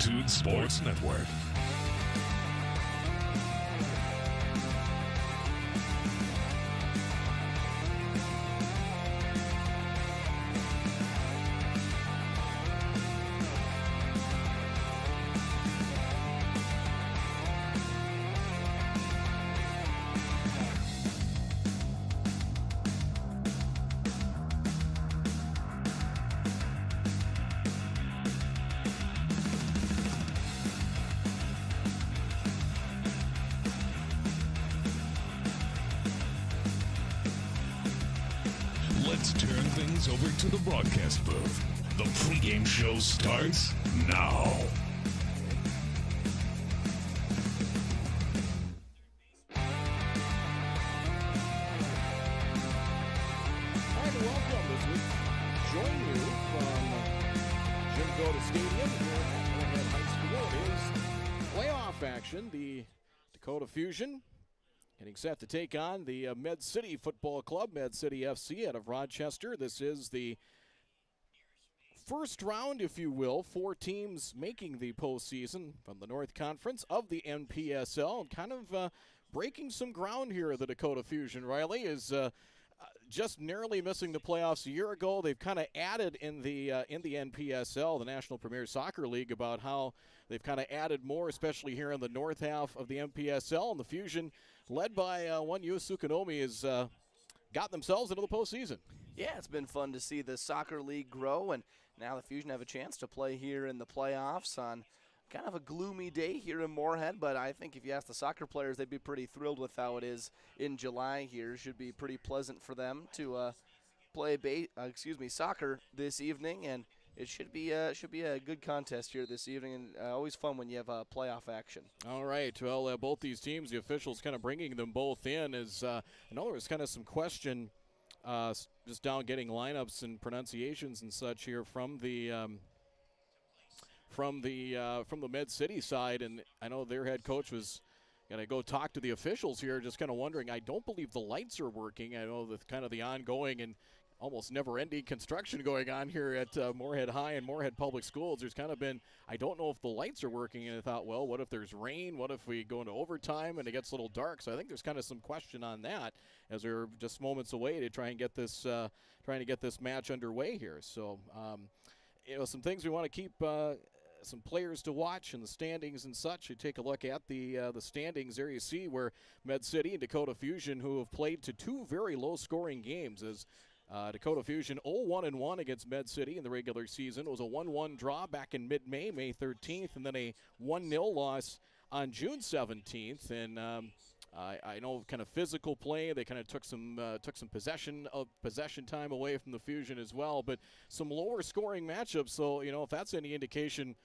Altitude Sports Network. Let's turn things over to the broadcast booth. The pregame show starts now. Hi and welcome as we join you from Dakota Stadium here at Moorhead High School. It is playoff action. The Dakota Fusion getting set to take on the Med City Football Club, Med City FC out of Rochester. This is the first round, if you will, 4 teams making the postseason from the North Conference of the NPSL. Kind of breaking some ground here. The Dakota Fusion, Riley, is just narrowly missing the playoffs a year ago. They've kind of added in the NPSL, the National Premier Soccer League, about how they've kind of added more, especially here in the north half of the NPSL. And the Fusion, led by one Yu Sukunomi, has got themselves into the postseason. Yeah, it's been fun to see the soccer league grow, and now the Fusion have a chance to play here in the playoffs on kind of a gloomy day here in Moorhead, but I think if you ask the soccer players, they'd be pretty thrilled with how it is in July here. Should be pretty pleasant for them to play soccer this evening, and it should be a good contest here this evening, and always fun when you have playoff action. All right. Well, both these teams, the officials kind of bringing them both in. Is I know there was kind of some question just down getting lineups and pronunciations and such here from the Med City side, and I know their head coach was going to go talk to the officials here, just kind of wondering. I don't believe the lights are working. I know that kind of the ongoing and almost never-ending construction going on here at Moorhead High and Moorhead Public Schools. There's kind of been, I don't know if the lights are working, and I thought, well, what if there's rain? What if we go into overtime and it gets a little dark? So I think there's kind of some question on that as we're just moments away to try and get this match underway here. So, some things we want to keep. Some players to watch in the standings and such. You take a look at the standings there. You see where Med City and Dakota Fusion, who have played to 2 very low-scoring games, as Dakota Fusion 0-1-1 against Med City in the regular season. It was a 1-1 draw back in mid-May, May 13th, and then a 1-0 loss on June 17th. And I know kind of physical play. They kind of took some possession time away from the Fusion as well, but some lower scoring matchups. So if that's any indication,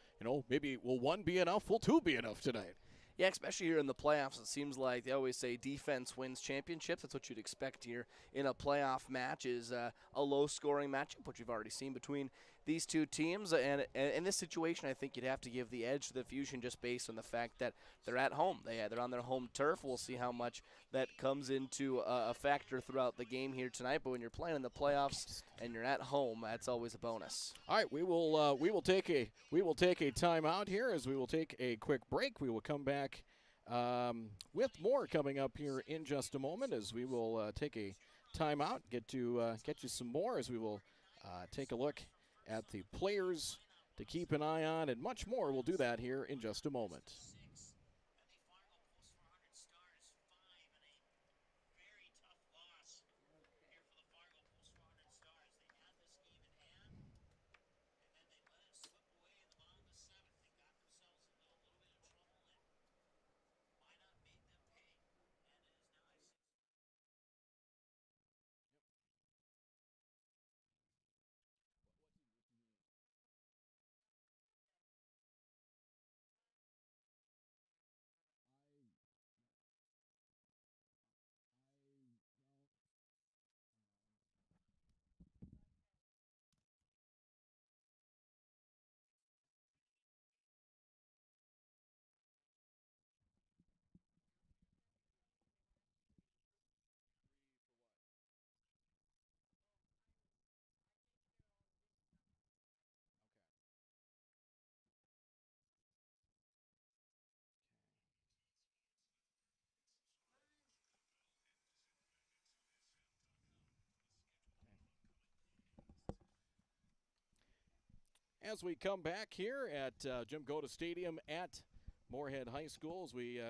maybe will 1 be enough? Will 2 be enough tonight? Yeah, especially here in the playoffs, it seems like they always say defense wins championships. That's what you'd expect here in a playoff match, is a low-scoring matchup, which you've already seen between these two teams. And in this situation, I think you'd have to give the edge to the Fusion just based on the fact that they're at home. They're on their home turf. We'll see how much that comes into a factor throughout the game here tonight. But when you're playing in the playoffs and you're at home, that's always a bonus. All right, we will take a timeout here, as we will take a quick break. We will come back with more coming up here in just a moment, as we will take a timeout, get you some more, as we will take a look at the players to keep an eye on and much more. We'll do that here in just a moment. As we come back here at Jim Goda Stadium at Moorhead High School, as we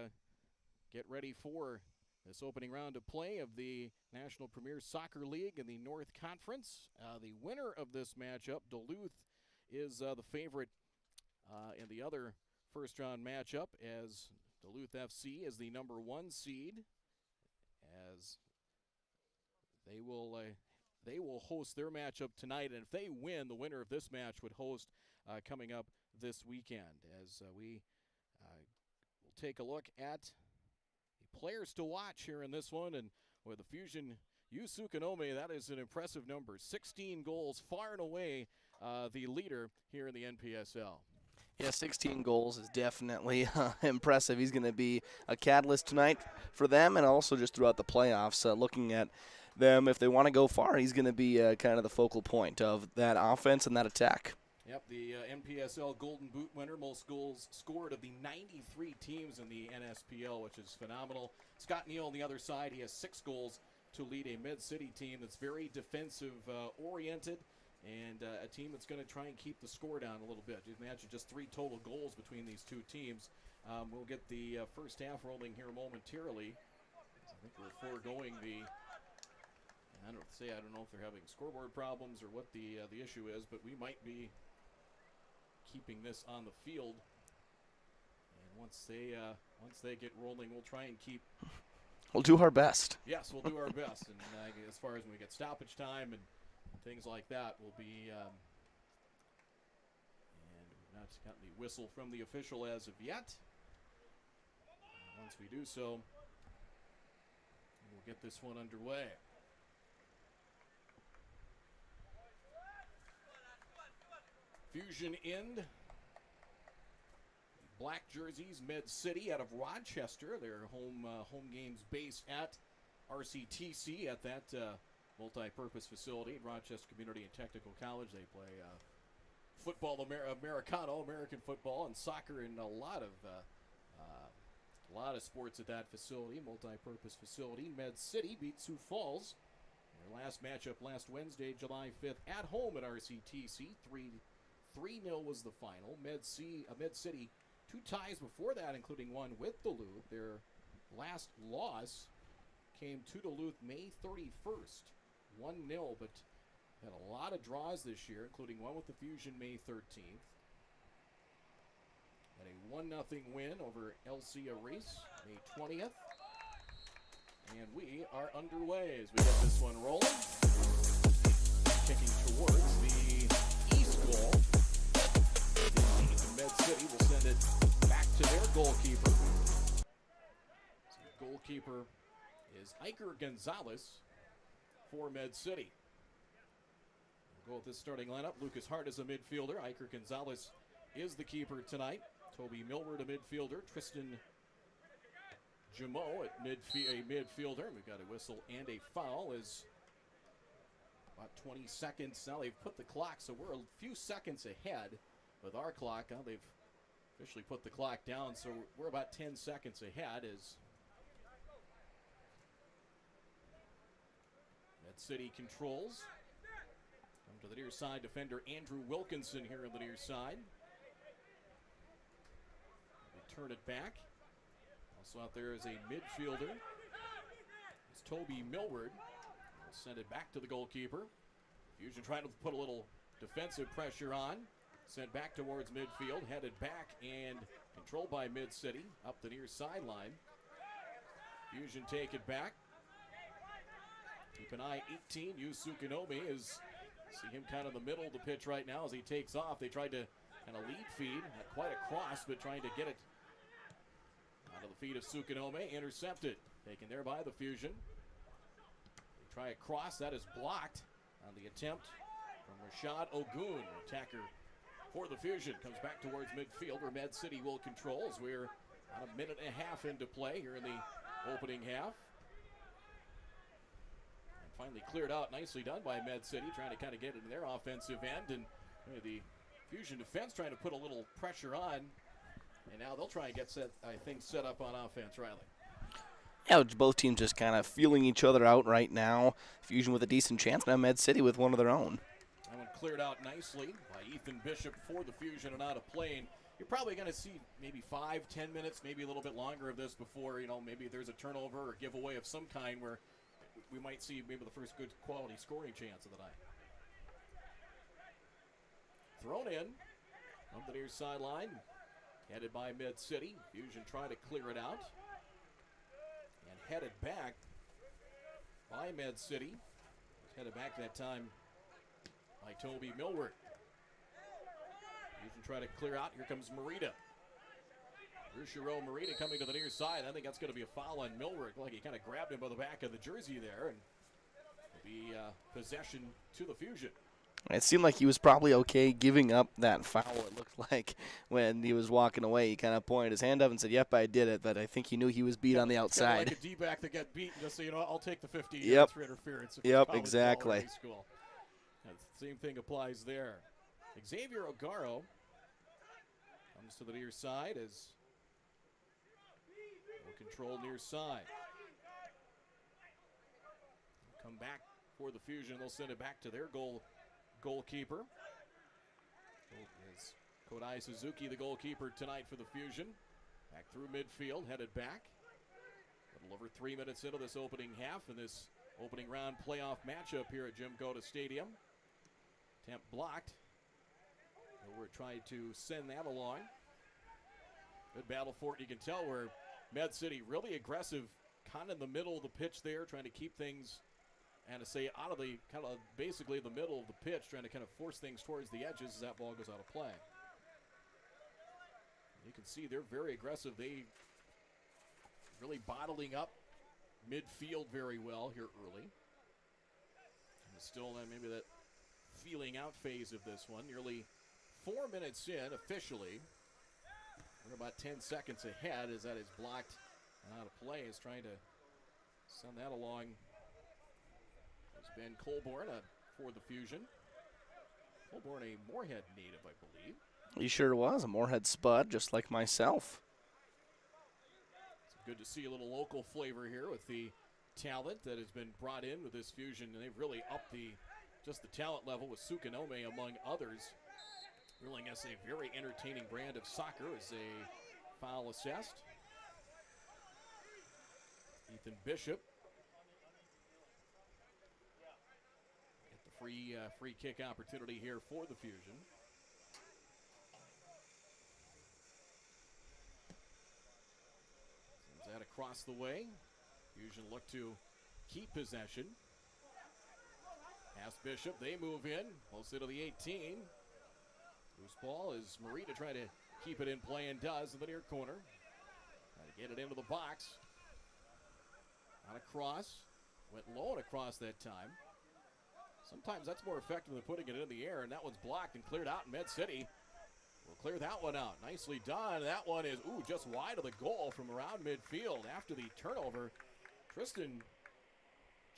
get ready for this opening round of play of the National Premier Soccer League in the North Conference. The winner of this matchup, Duluth, is the favorite in the other first-round matchup, as Duluth FC is the number 1 seed, as they will host their matchup tonight, and if they win, the winner of this match would host coming up this weekend. As we will take a look at the players to watch here in this one, and with the Fusion, Yu Sukanome, that is an impressive number. 16 goals, far and away the leader here in the NPSL. Yeah, 16 goals is definitely impressive. He's going to be a catalyst tonight for them and also just throughout the playoffs. Looking at them, if they want to go far, he's going to be kind of the focal point of that offense and that attack. Yep, the NPSL Golden Boot winner, most goals scored of the 93 teams in the NSPL, which is phenomenal. Scott Neal on the other side, he has 6 goals to lead a Mid-City team that's very defensive-oriented. And a team that's going to try and keep the score down a little bit. You imagine just 3 total goals between these two teams. We'll get the first half rolling here momentarily. I think we're foregoing the. I don't know if they're having scoreboard problems or what the issue is, but we might be keeping this on the field. And once they get rolling, we'll try and keep. We'll do our best. Yes, we'll do our best. And as far as when we get stoppage time and things like that will be, and we've not gotten the whistle from the official as of yet. And once we do so, we'll get this one underway. Fusion in black jerseys, Med City out of Rochester. Their home games based at RCTC at that multi-purpose facility at Rochester Community and Technical College. They play football, Americano, American football, and soccer, and a lot of sports at that facility. Multi-purpose facility. Med City beat Sioux Falls. Their last matchup last Wednesday, July 5th, at home at RCTC. 3-0 was the final. Med City 2 ties before that, including one with Duluth. Their last loss came to Duluth May 31st. 1-0, but had a lot of draws this year, including one with the Fusion May 13th. And a 1-0 win over LC Reese May 20th. And we are underway as we get this one rolling. Kicking towards the east goal. The Med City will send it back to their goalkeeper. So the goalkeeper is Iker Gonzalez for Med City. We'll go with this starting lineup. Lucas Hart is a midfielder. Iker Gonzalez is the keeper tonight. Toby Milward, a midfielder. Tristan Jamo at a midfielder. We've got a whistle and a foul. Is about 20 seconds. Now they've put the clock, so we're a few seconds ahead with our clock. Now they've officially put the clock down, so we're about 10 seconds ahead as Med City controls. Come to the near side, defender Andrew Wilkinson here on the near side. They turn it back. Also out there is a midfielder. It's Toby Milward. We'll send it back to the goalkeeper. Fusion trying to put a little defensive pressure on. Sent back towards midfield, headed back and controlled by Mid City up the near sideline. Fusion take it back. Keep an eye, 18, Yu Sukanome is, see him kind of in the middle of the pitch right now as he takes off. They tried to kind of lead feed, not quite a cross, but trying to get it out of the feet of Sukanome, intercepted, taken there by the Fusion. They try a cross, that is blocked on the attempt from Rashad Ogun, attacker for the Fusion. Comes back towards midfield where Med City will control as we're about a minute and a half into play here in the opening half. And finally cleared out, nicely done by Med City, trying to kind of get it in their offensive end. And the Fusion defense trying to put a little pressure on. And now they'll try and get set up on offense, Riley. Yeah, both teams just kind of feeling each other out right now. Fusion with a decent chance, now Med City with one of their own. And when cleared out nicely by Ethan Bishop for the Fusion and out of play. And you're probably going to see maybe 5-10 minutes, maybe a little bit longer of this before, maybe there's a turnover or giveaway of some kind where we might see maybe the first good quality scoring chance of the night. Thrown in on the near sideline, headed by Mid-City. Fusion trying to clear it out. And headed back by Mid-City. Headed back that time by Toby Millward. Fusion trying to clear out. Here comes Marita. Rushiro Marita coming to the near side. I think that's going to be a foul on Millward. Like he kind of grabbed him by the back of the jersey there. And it'll be possession to the Fusion. It seemed like he was probably okay giving up that foul, it looked like, when he was walking away. He kind of pointed his hand up and said, yep, I did it, but I think he knew he was beat on the outside. Like a D-back that got beaten, just so you know, I'll take the 50 yards for interference. Yep, exactly. Same thing applies there. Xavier Ogaro comes to the near side as control near side. Come back for the Fusion. They'll send it back to their goalkeeper. Is Kodai Suzuki, the goalkeeper tonight for the Fusion. Back through midfield, headed back. A little over 3 minutes into this opening half in this opening round playoff matchup here at Jim Goda Stadium. Attempt blocked. We're trying to send that along. Good battle for it. You can tell where Med City really aggressive, kind of in the middle of the pitch there, trying to keep things and to say out of the kind of basically the middle of the pitch, trying to kind of force things towards the edges as that ball goes out of play. You can see they're very aggressive. They really bottling up midfield very well here early. And still maybe that feeling out phase of this one. Nearly 4 minutes in officially. We're about 10 seconds ahead as that is blocked and out of play. Is trying to send that along. Ben Colborn for the Fusion. Colborn, a Moorhead native, I believe. He sure was, a Moorhead spud, just like myself. It's good to see a little local flavor here with the talent that has been brought in with this Fusion, and they've really upped the talent level with Sukanome among others. Really, I guess, a very entertaining brand of soccer as a foul assessed. Ethan Bishop. Free kick opportunity here for the Fusion. Sends that across the way. Fusion look to keep possession. Pass Bishop, they move in, close to the 18. Loose ball is Marita trying to keep it in play and does in the near corner. Trying to get it into the box. On a cross, went low and across that time. Sometimes that's more effective than putting it in the air, and that one's blocked and cleared out. Med City will clear that one out. Nicely done. That one is, just wide of the goal from around midfield after the turnover. Tristan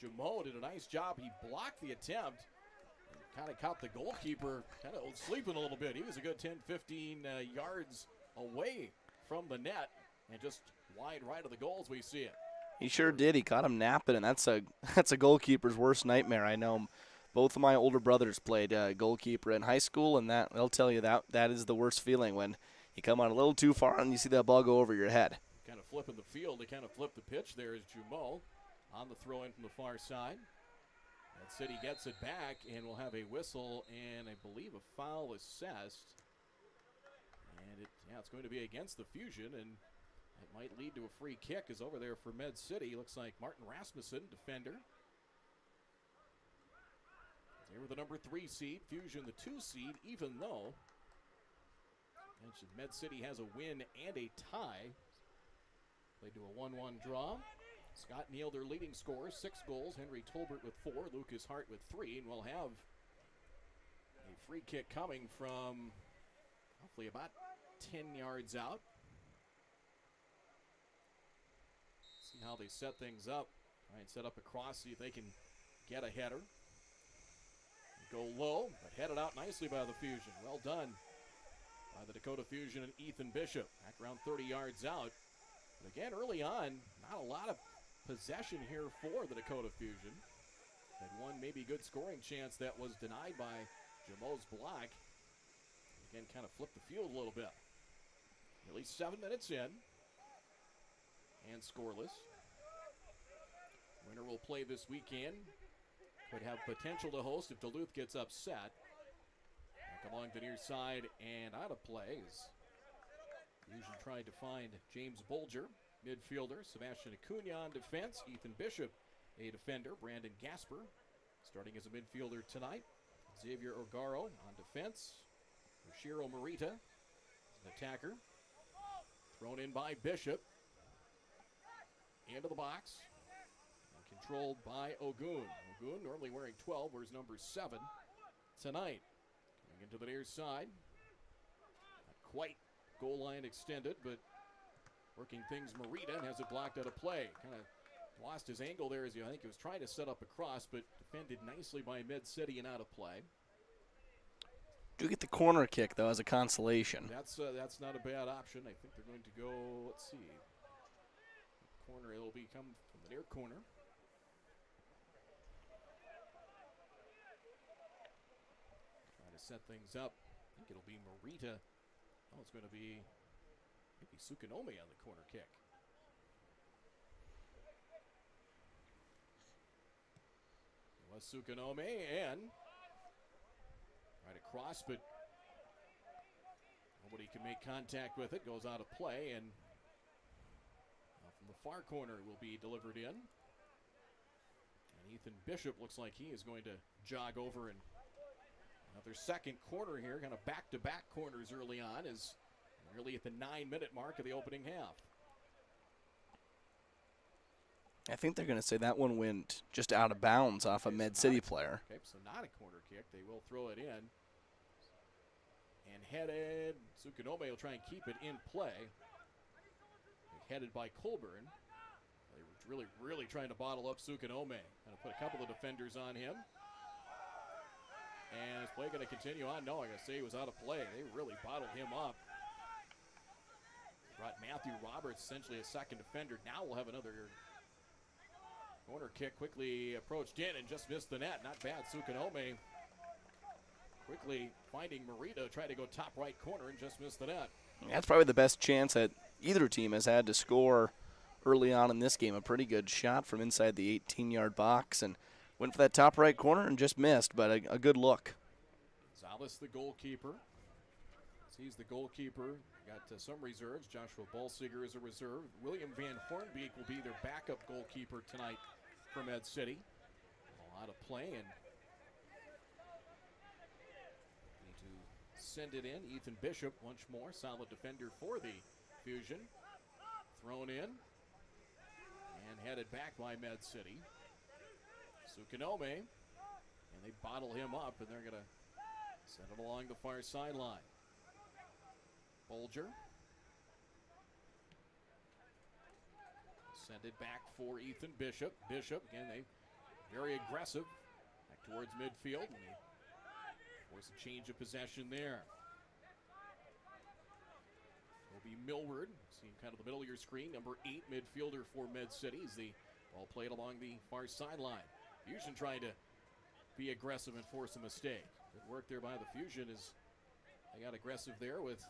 Jamo did a nice job. He blocked the attempt and kind of caught the goalkeeper kind of sleeping a little bit. He was a good 10, 15 yards away from the net and just wide right of the goal as we see it. He sure did. He caught him napping, and that's a goalkeeper's worst nightmare. I know both of my older brothers played goalkeeper in high school, and they'll tell you that is the worst feeling when you come on a little too far and you see that ball go over your head. Kind of flipping the field. They kind of flip the pitch there is Jumeau on the throw in from the far side. That City gets it back and will have a whistle and I believe a foul assessed. And it's going to be against the Fusion, and it might lead to a free kick. Is over there for Med City. Looks like Martin Rasmussen, defender. They were the number 3 seed, Fusion the 2 seed, even though Med City has a win and a tie. They do a 1-1 draw. Scott Neal, their leading scorer, 6 goals. Henry Tolbert with 4, Lucas Hart with 3, and we'll have a free kick coming from hopefully about 10 yards out. See how they set things up. Try and set up a cross, see if they can get a header. Go low, but headed out nicely by the Fusion. Well done by the Dakota Fusion and Ethan Bishop. Back around 30 yards out. But again, early on, not a lot of possession here for the Dakota Fusion. Had one maybe good scoring chance that was denied by Jameau's block, again, kind of flipped the field a little bit. At least 7 minutes in, and scoreless. Winner will play this weekend. Could have potential to host if Duluth gets upset. Back along the near side and out of play as Fusion tried to find James Bolger, midfielder. Sebastian Acuna on defense. Ethan Bishop, a defender. Brandon Gasper starting as a midfielder tonight. Xavier Ogaro on defense. Yoshiro Morita, an attacker. Thrown in by Bishop. Into the box. And controlled by Ogun. Ogun normally wearing 12, wears number 7 tonight. Coming into the near side. Not quite goal line extended, but working things Morita and has it blocked out of play. Kind of lost his angle there as I think he was trying to set up a cross, but defended nicely by Med-City and out of play. Do get the corner kick, though, as a consolation. That's not a bad option. I think they're going to go, let's see. Corner, it'll come from the near corner. Trying to set things up. I think it'll be Morita. Oh, it's going to be maybe Sukanome on the corner kick. It was Sukanome and right across, but nobody can make contact with it. Goes out of play, and from the far corner will be delivered in. And Ethan Bishop looks like he is going to jog over, and another second corner here, kind of back-to-back corners early on, is nearly at the 9-minute mark of the opening half. I think they're going to say that one went just out of bounds off a Med-City player. Okay, so not a corner kick. They will throw it in. And headed, Sukanome will try and keep it in play. Headed by Colburn. They were really trying to bottle up Sukanome. Going to put a couple of defenders on him. And is play going to continue on? No, I'm going to say he was out of play. They really bottled him up. Brought Matthew Roberts, essentially a second defender. Now we'll have another corner kick. Quickly approached in and just missed the net. Not bad. Sukanome quickly finding Morita. Tried to go top right corner and just missed the net. That's probably the best chance that either team has had to score early on in this game. A pretty good shot from inside the 18-yard box and went for that top right corner and just missed, but a good look. Gonzalez, the goalkeeper. He's the goalkeeper. Got some reserves. Joshua Balsiger is a reserve. William Van Hornbeek will be their backup goalkeeper tonight for Med-City. A lot of play and need to send it in. Ethan Bishop, once more, solid defender for the Fusion. Thrown in and headed back by Med-City. Sukanome, and they bottle him up, and they're going to send it along the far sideline. Bolger. Send it back for Ethan Bishop. Bishop, again, they very aggressive. Back towards midfield, and they force a change of possession there. Will be Millward, seeing kind of the middle of your screen. Number 8 midfielder for Med-City as the ball played along the far sideline. Fusion trying to be aggressive and force a mistake. Good work there by the Fusion as they got aggressive there with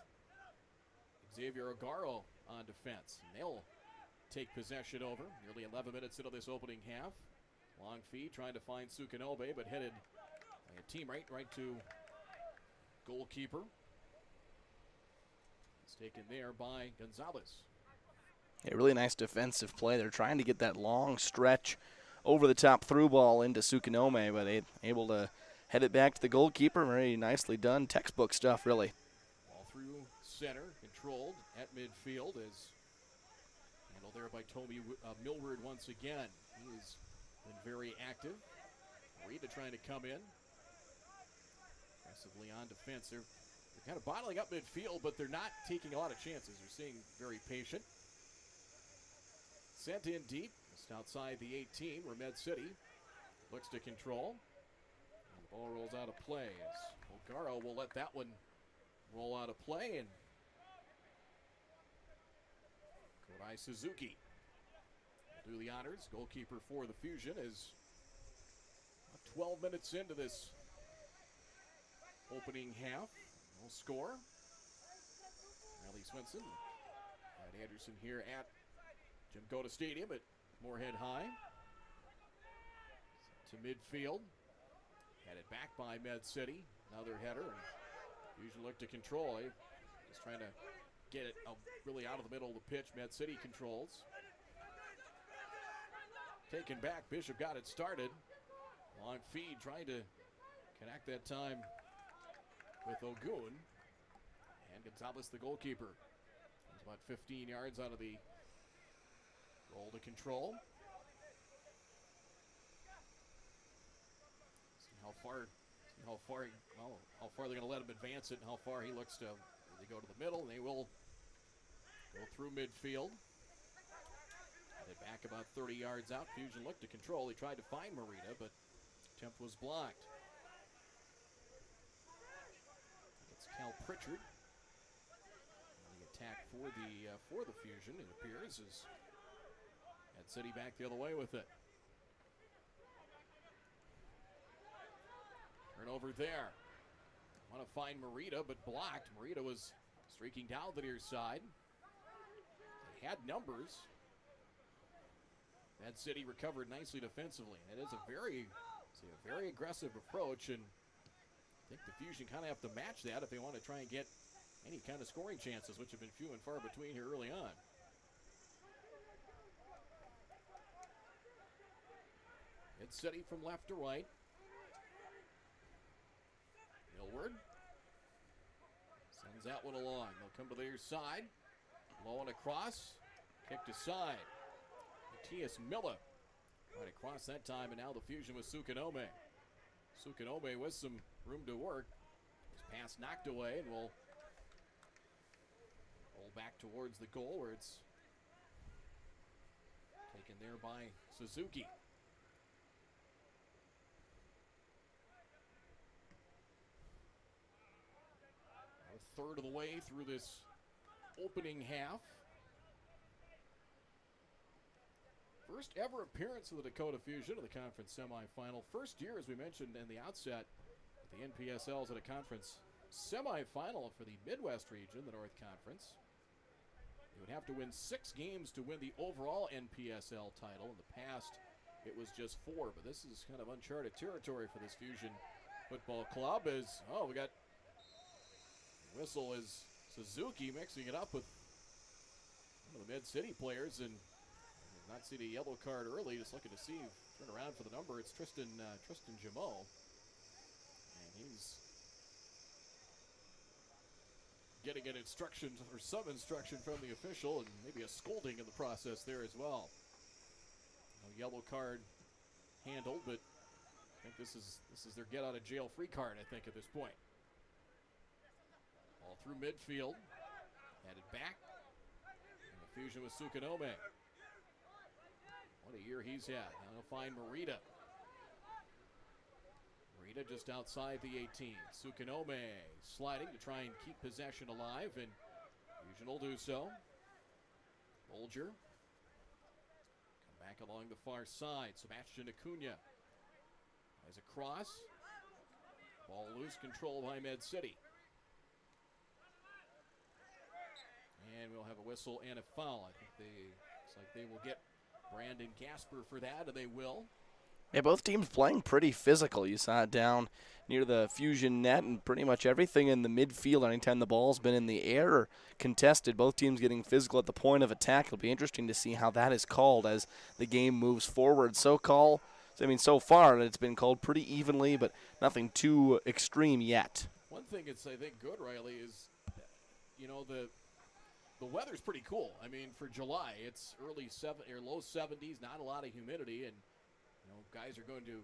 Xavier Ogaro on defense. And they'll take possession over. Nearly 11 minutes into this opening half. Long feed trying to find Sukanove, but headed by a team right to goalkeeper. It's taken there by Gonzalez. A really nice defensive play. They're trying to get that long stretch over the top through ball into Sukanome, but able to head it back to the goalkeeper. Very nicely done. Textbook stuff, really. Ball through center, controlled at midfield is handled there by Toby Millward once again. He has been very active. Rita trying to come in. Aggressively on defense. They're kind of bottling up midfield, but they're not taking a lot of chances. They're staying very patient. Sent in deep, just outside the 18, where Med-City looks to control. And the ball rolls out of play as Ogaro will let that one roll out of play. And Kodai Suzuki will do the honors. Goalkeeper for the Fusion is 12 minutes into this opening half. No score. Riley Swenson, Brad Anderson here at Jim Cota Stadium at Moorhead High. To midfield. Headed back by Med City. Another header. And Fusion look to control. Just trying to get it really out of the middle of the pitch. Med City controls. Taken back. Bishop got it started. Long feed, trying to connect that time with Ogun. And Gonzalez, the goalkeeper. He's about 15 yards out of the goal to control. How far they're going to let him advance it and how far he looks to. They go to the middle and they will go through midfield. Headed back about 30 yards out. Fusion looked to control. He tried to find Marita, but attempt was blocked. It's Cal Pritchard. The attack for the Fusion, it appears, is Med City back the other way with it. Turnover there. Want to find Marita, but blocked. Marita was streaking down the near side. They had numbers. Med City recovered nicely defensively. It is a very aggressive approach, and I think the Fusion kind of have to match that if they want to try and get any kind of scoring chances, which have been few and far between here early on. Med City from left to right. Millward sends that one along. They'll come to their side. Low and across. Kicked aside. Matthias Miller right across that time, and now the Fusion with Sukanome. Sukanome with some room to work. His pass knocked away, and will roll back towards the goal where it's taken there by Suzuki. A third of the way through this opening half. First ever appearance of the Dakota Fusion of the conference semifinal. First year, as we mentioned in the outset, the NPSL's at a conference semifinal for the Midwest region, the North Conference. They would have to win 6 games to win the overall NPSL title. In the past, it was just 4, but this is kind of uncharted territory for this Fusion football club. We got whistle is Suzuki mixing it up with one of the Med City players, and not see the yellow card early, just looking to see, turn around for the number. It's Tristan Jamot, and he's getting an instruction or some instruction from the official, and maybe a scolding in the process there as well. No yellow card handled, but I think this is their get out of jail free card, I think, at this point. All through midfield, headed back, and the Fusion with Sukanome. What a year he's had. Now he'll find Marita. Marita just outside the 18. Sukanome sliding to try and keep possession alive, and Fusion will do so. Bolger. Come back along the far side. Sebastian Acuna has a cross. Ball loose, control by Med City. And we'll have a whistle and a foul. I think looks like they will get Brandon Gasper for that, and they will. Yeah, both teams playing pretty physical. You saw it down near the Fusion net, and pretty much everything in the midfield, anytime the ball's been in the air or contested, both teams getting physical at the point of attack. It'll be interesting to see how that is called as the game moves forward. So far it's been called pretty evenly, but nothing too extreme yet. One thing it's, I think, good, Riley, is, the weather's pretty cool. I mean, for July, it's low 70s, not a lot of humidity, and guys are going to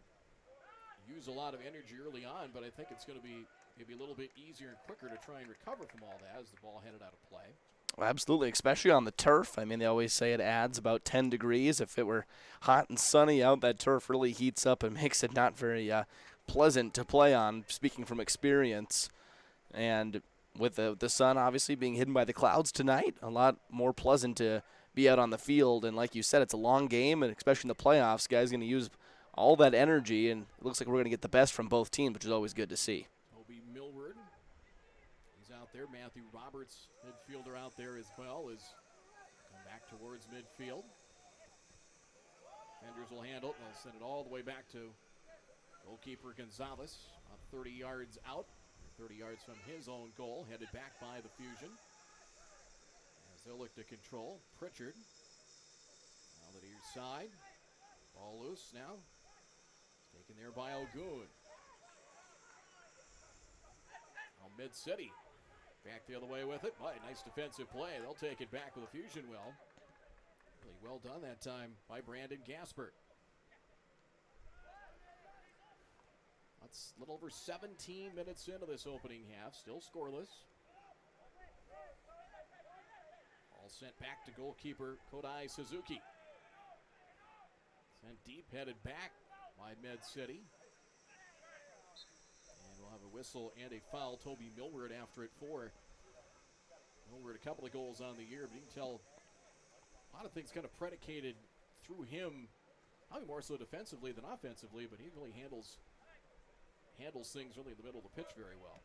use a lot of energy early on, but I think it's going to be maybe a little bit easier and quicker to try and recover from all that as the ball headed out of play. Well, absolutely, especially on the turf. I mean, they always say it adds about 10 degrees. If it were hot and sunny out, that turf really heats up and makes it not very pleasant to play on, speaking from experience. And with the sun obviously being hidden by the clouds tonight, a lot more pleasant to be out on the field. And like you said, it's a long game, and especially in the playoffs, guys are going to use all that energy, and it looks like we're going to get the best from both teams, which is always good to see. Toby Millward there. Matthew Roberts, midfielder out there as well, is come back towards midfield. Defenders will handle it. They'll send it all the way back to goalkeeper Gonzalez, about 30 yards out, 30 yards from his own goal, headed back by the Fusion. As they'll look to control, Pritchard. Now to the near side. Ball loose now. Taken there by Ogun. Now Mid-City. Back the other way with it. Boy, nice defensive play. They'll take it back with the Fusion well. Really well done that time by Brandon Gasper. That's a little over 17 minutes into this opening half. Still scoreless. All sent back to goalkeeper Kodai Suzuki. Sent deep, headed back by Med-City. And we'll have a whistle and a foul. Toby Millward after it for Millward. A couple of goals on the year, but you can tell a lot of things kind of predicated through him. Probably more so defensively than offensively, but he really handles things really in the middle of the pitch very well.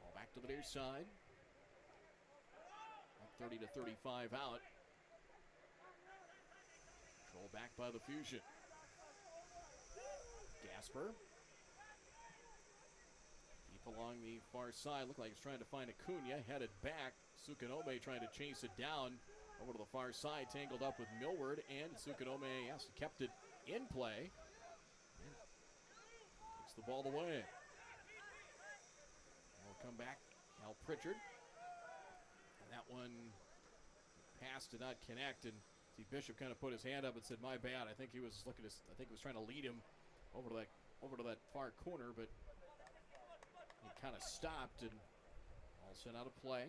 Ball back to the near side. 30 to 35 out. Control back by the Fusion. Gasper. Deep along the far side. Looked like he's trying to find Acuna. Headed back. Sukanome trying to chase it down. Over to the far side. Tangled up with Millward. And Sukanome, yes, kept it in play. Takes the ball away. We'll come back. Al Pritchard. And that one, pass did not connect, and see Bishop kind of put his hand up and said, "My bad." I think he was looking. I think he was trying to lead him over to that far corner, but he kind of stopped and all sent out of play.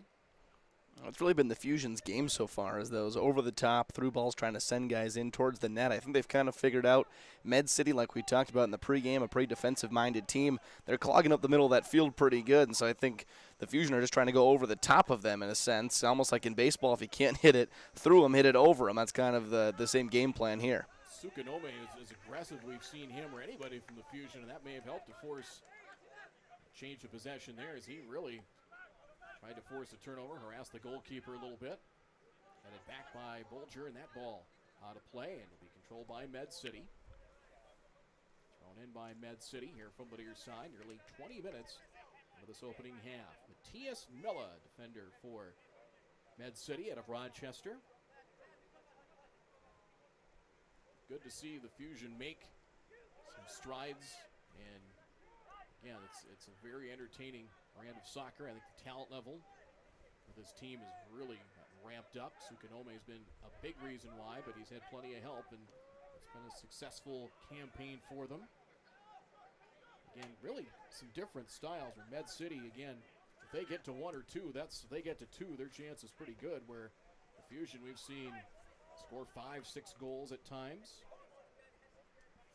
It's really been the Fusion's game so far, as those over-the-top through balls trying to send guys in towards the net. I think they've kind of figured out Med-City, like we talked about in the pregame, a pretty defensive-minded team. They're clogging up the middle of that field pretty good, and so I think the Fusion are just trying to go over the top of them in a sense, almost like in baseball. If you can't hit it through them, hit it over them. That's kind of the same game plan here. Sukanome is as aggressive we've seen him or anybody from the Fusion, and that may have helped to force change of possession there, as he really tried to force a turnover, harass the goalkeeper a little bit. Headed back by Bolger, and that ball out of play, and will be controlled by Med-City. Thrown in by Med-City here from the near side. Nearly 20 minutes into this opening half. Matthias Milla, defender for Med-City out of Rochester. Good to see the Fusion make some strides, and yeah, it's a very entertaining brand of soccer. I think the talent level of this team is really ramped up. Sukanome has been a big reason why, but he's had plenty of help, and it's been a successful campaign for them. Again, really some different styles. Where Med-City, again, if they get to one or two, if they get to two, their chance is pretty good. Where the Fusion, we've seen score 5-6 goals at times.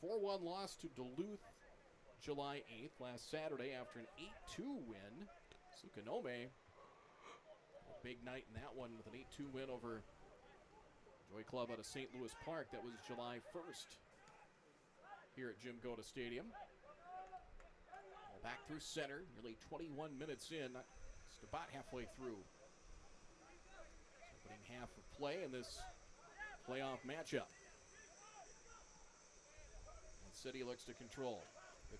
4-1 loss to Duluth July 8th, last Saturday, after an 8-2 win. Sukanome, a big night in that one with an 8-2 win over Joy Club out of St. Louis Park. That was July 1st here at Jim Goda Stadium. Ball back through center, nearly 21 minutes in, just about halfway through. Opening half of play in this playoff matchup. And City looks to control. Good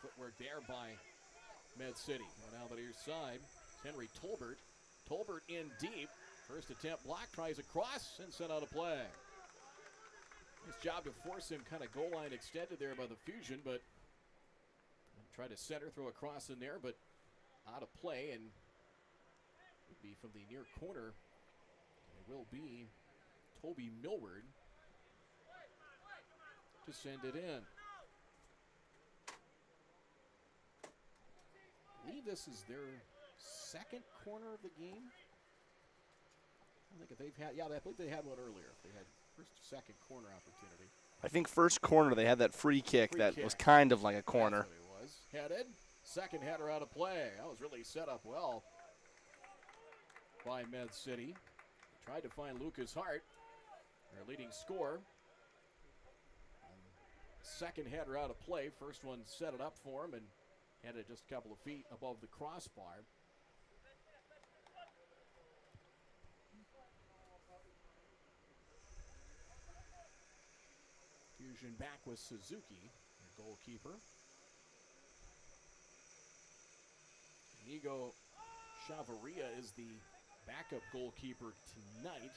footwork there by Med-City. Now the near side, Henry Tolbert. Tolbert in deep. First attempt block, tries a cross, and sent out of play. Nice job to force him kind of goal line extended there by the Fusion, but tried to center, throw a cross in there, but out of play, and would be from the near corner. It will be Toby Millward to send it in. I believe this is their second corner of the game. I think if they've had, I believe they had one earlier. They had first or second corner opportunity. I think first corner they had that free kick that was kind of like a corner. That's what it was. Headed, second header out of play. That was really set up well by Med-City. They tried to find Lucas Hart, their leading scorer. Second header out of play. First one set it up for him, and Headed just a couple of feet above the crossbar. Fusion back with Suzuki, the goalkeeper. Inigo Chavarria is the backup goalkeeper tonight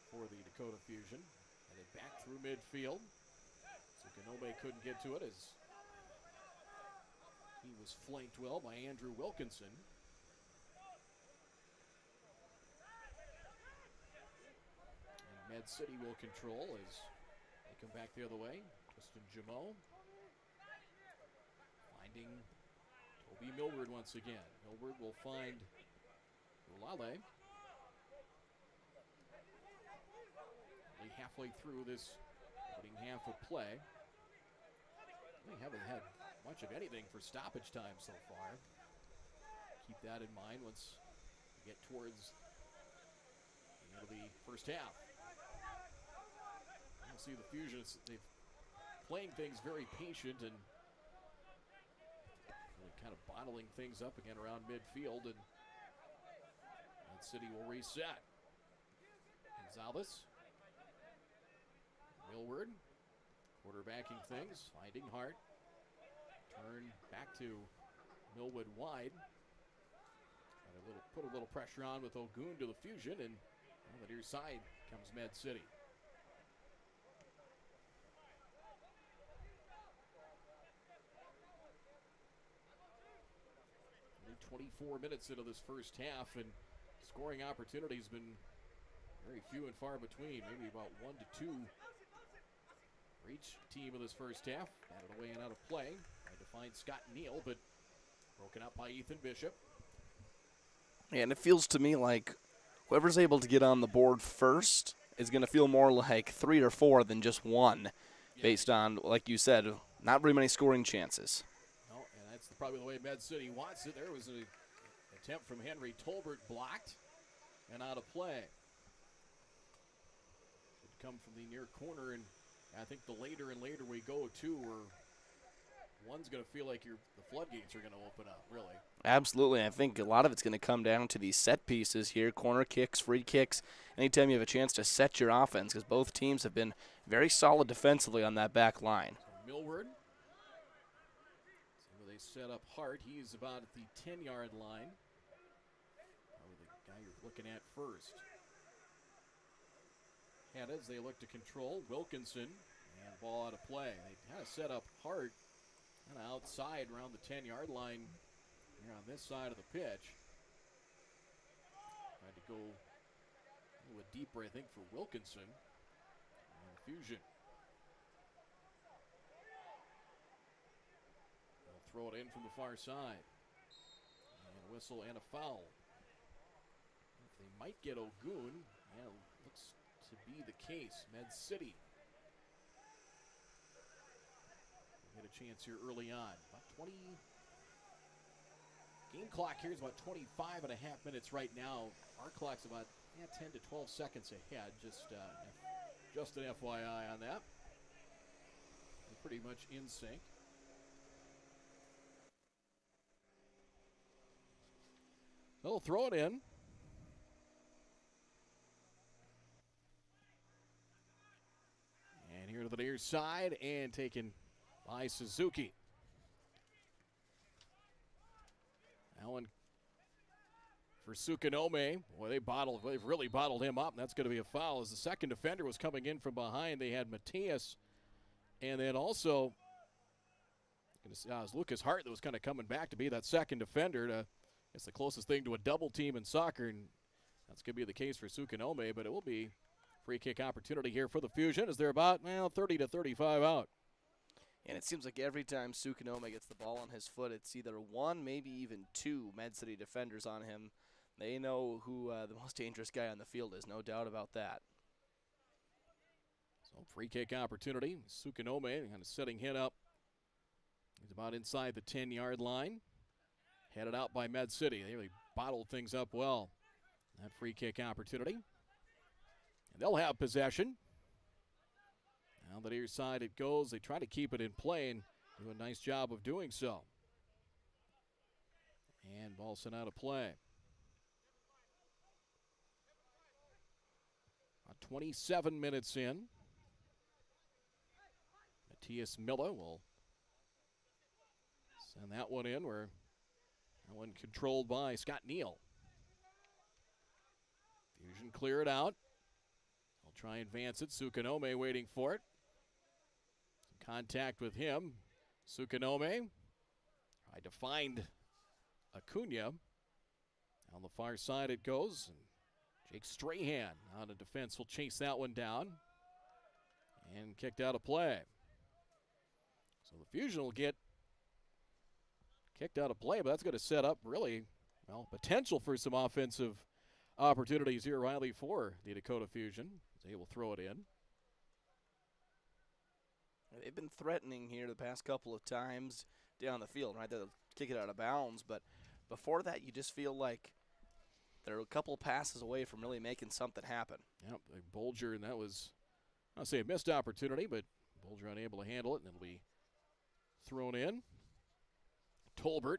for the Dakota Fusion. Headed back through midfield. Sukanome couldn't get to it as he was flanked well by Andrew Wilkinson. And Med City will control as they come back the other way. Tristan Jamo finding Toby Millward once again. Millward will find Ulale. Only halfway through this opening half of play. They haven't had much of anything for stoppage time so far. Keep that in mind once we get towards the end of the first half. You see the Fusion, they've playing things very patient and really kind of bottling things up again around midfield, and Med City will reset. Gonzalez, Millward, quarterbacking things, finding Hart. Turn back to Millwood wide. Put a little pressure on with Ogun to the Fusion, and on the near side comes Med City. Only 24 minutes into this first half, and scoring opportunities been very few and far between. Maybe about 1 to 2 for each team of this first half. Batted away and out of play. Tried to find Scott Neal, but broken up by Ethan Bishop. Yeah, and it feels to me like whoever's able to get on the board first is going to feel more like 3 or 4 than just 1, based on, like you said, not very many scoring chances. No, and that's probably the way Med City wants it. There was an attempt from Henry Tolbert, blocked and out of play. Should come from the near corner, and I think the later and later we go to, or one's going to feel like the floodgates are going to open up, really. Absolutely. I think a lot of it's going to come down to these set pieces here, corner kicks, free kicks, anytime you have a chance to set your offense, because both teams have been very solid defensively on that back line. So Millward. So they set up Hart. He's about at the 10-yard line. Probably the guy you're looking at first. Headed as they look to control. Wilkinson, and ball out of play. They kind of set up Hart kind of outside around the 10-yard line here on this side of the pitch. Tried to go a little bit deeper, I think, for Wilkinson. And Fusion. They'll throw it in from the far side. And a whistle and a foul. If they might get Ogun, yeah, looks to be the case. Med City get a chance here early on. About 20. Game clock here is about 25 and a half minutes right now. Our clock's about 10 to 12 seconds ahead. Just an FYI on that. We're pretty much in sync. They'll throw it in. And here to the near side and taken by Suzuki. That one for Sukanome. Boy, they've really bottled him up, and that's going to be a foul. As the second defender was coming in from behind, they had Mateus, and then also it was Lucas Hart that was kind of coming back to be that second defender. It's the closest thing to a double team in soccer, and that's going to be the case for Sukanome, but it will be free kick opportunity here for the Fusion as they're about 30 to 35 out. And it seems like every time Sukanome gets the ball on his foot, it's either 1, maybe even 2 Med City defenders on him. They know who the most dangerous guy on the field is, no doubt about that. So free kick opportunity. Sukanome kind of setting him up. He's about inside the 10-yard line. Headed out by Med City. They really bottled things up well. That free kick opportunity. And they'll have possession. Down the near side it goes. They try to keep it in play, and do a nice job of doing so. And ball sent out of play. 27 minutes in. Matthias Miller will send that one in, where that one controlled by Scott Neal. Fusion clear it out. I'll try and advance it. Sukanome waiting for it. Some contact with him. Sukanome tried to find Acuna. On the far side it goes. And Jake Strahan on a defense will chase that one down. And kicked out of play. So the Fusion will get kicked out of play, but that's going to set up really, well, potential for some offensive opportunities here, Riley, for the Dakota Fusion. They will throw it in. They've been threatening here the past couple of times down the field, right? They'll kick it out of bounds, but before that, you just feel like they're a couple passes away from really making something happen. Yep, Bolger, and that was, I'll say, a missed opportunity, but Bolger unable to handle it, and it'll be thrown in. Tolbert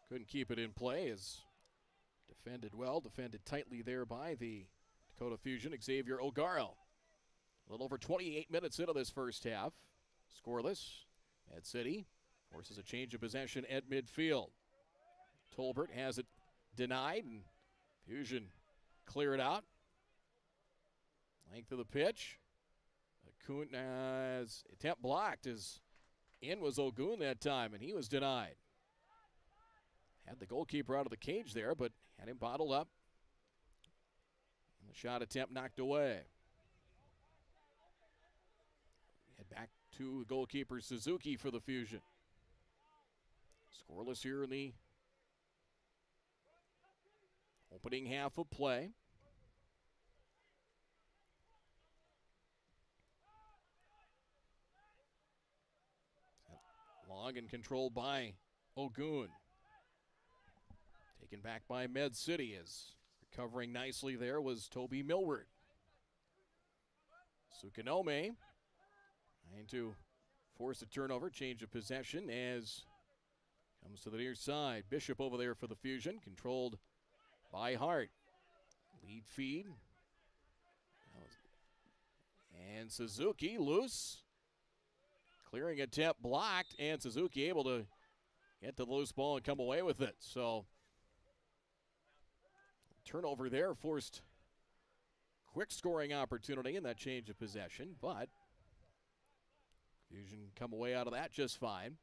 couldn't keep it in play, as defended well, defended tightly there by the Dakota Fusion. Xavier Ogaro. A little over 28 minutes into this first half. Scoreless. Med City forces a change of possession at midfield. Tolbert has it denied, and Fusion clear it out. Length of the pitch. Acuna's attempt blocked, as in was Ogun that time, and he was denied. Had the goalkeeper out of the cage there, but had him bottled up. And the shot attempt knocked away. Head back to goalkeeper Suzuki for the Fusion. Scoreless here in the opening half of play. Long and controlled by Ogun. Taken back by Med City, as recovering nicely there was Toby Millward. Sukanome trying to force a turnover, change of possession as comes to the near side. Bishop over there for the Fusion, controlled by Hart. Lead feed. And Suzuki loose. Clearing attempt blocked, and Suzuki able to get the loose ball and come away with it. So turnover there, forced quick scoring opportunity in that change of possession, but Fusion come away out of that just fine.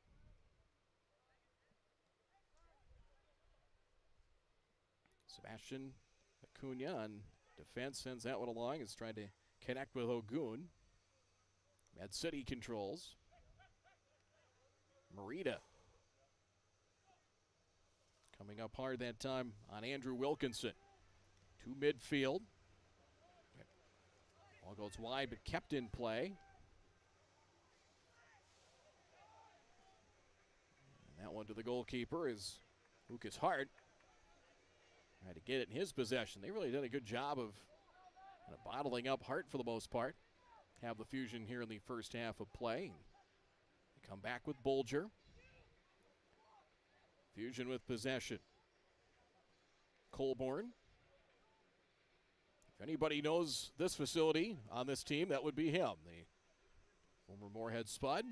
Sebastian Acuna on defense sends that one along. Is trying to connect with Ogun. Med City controls. Merida coming up hard that time on Andrew Wilkinson. To midfield. Ball goes wide, but kept in play. And that one to the goalkeeper is Lucas Hart. Trying to get it in his possession. They really did a good job of kind of bottling up Hart for the most part. Have the Fusion here in the first half of play. They come back with Bolger. Fusion with possession. Colborne. If anybody knows this facility on this team, that would be him, the former Moorhead Spud.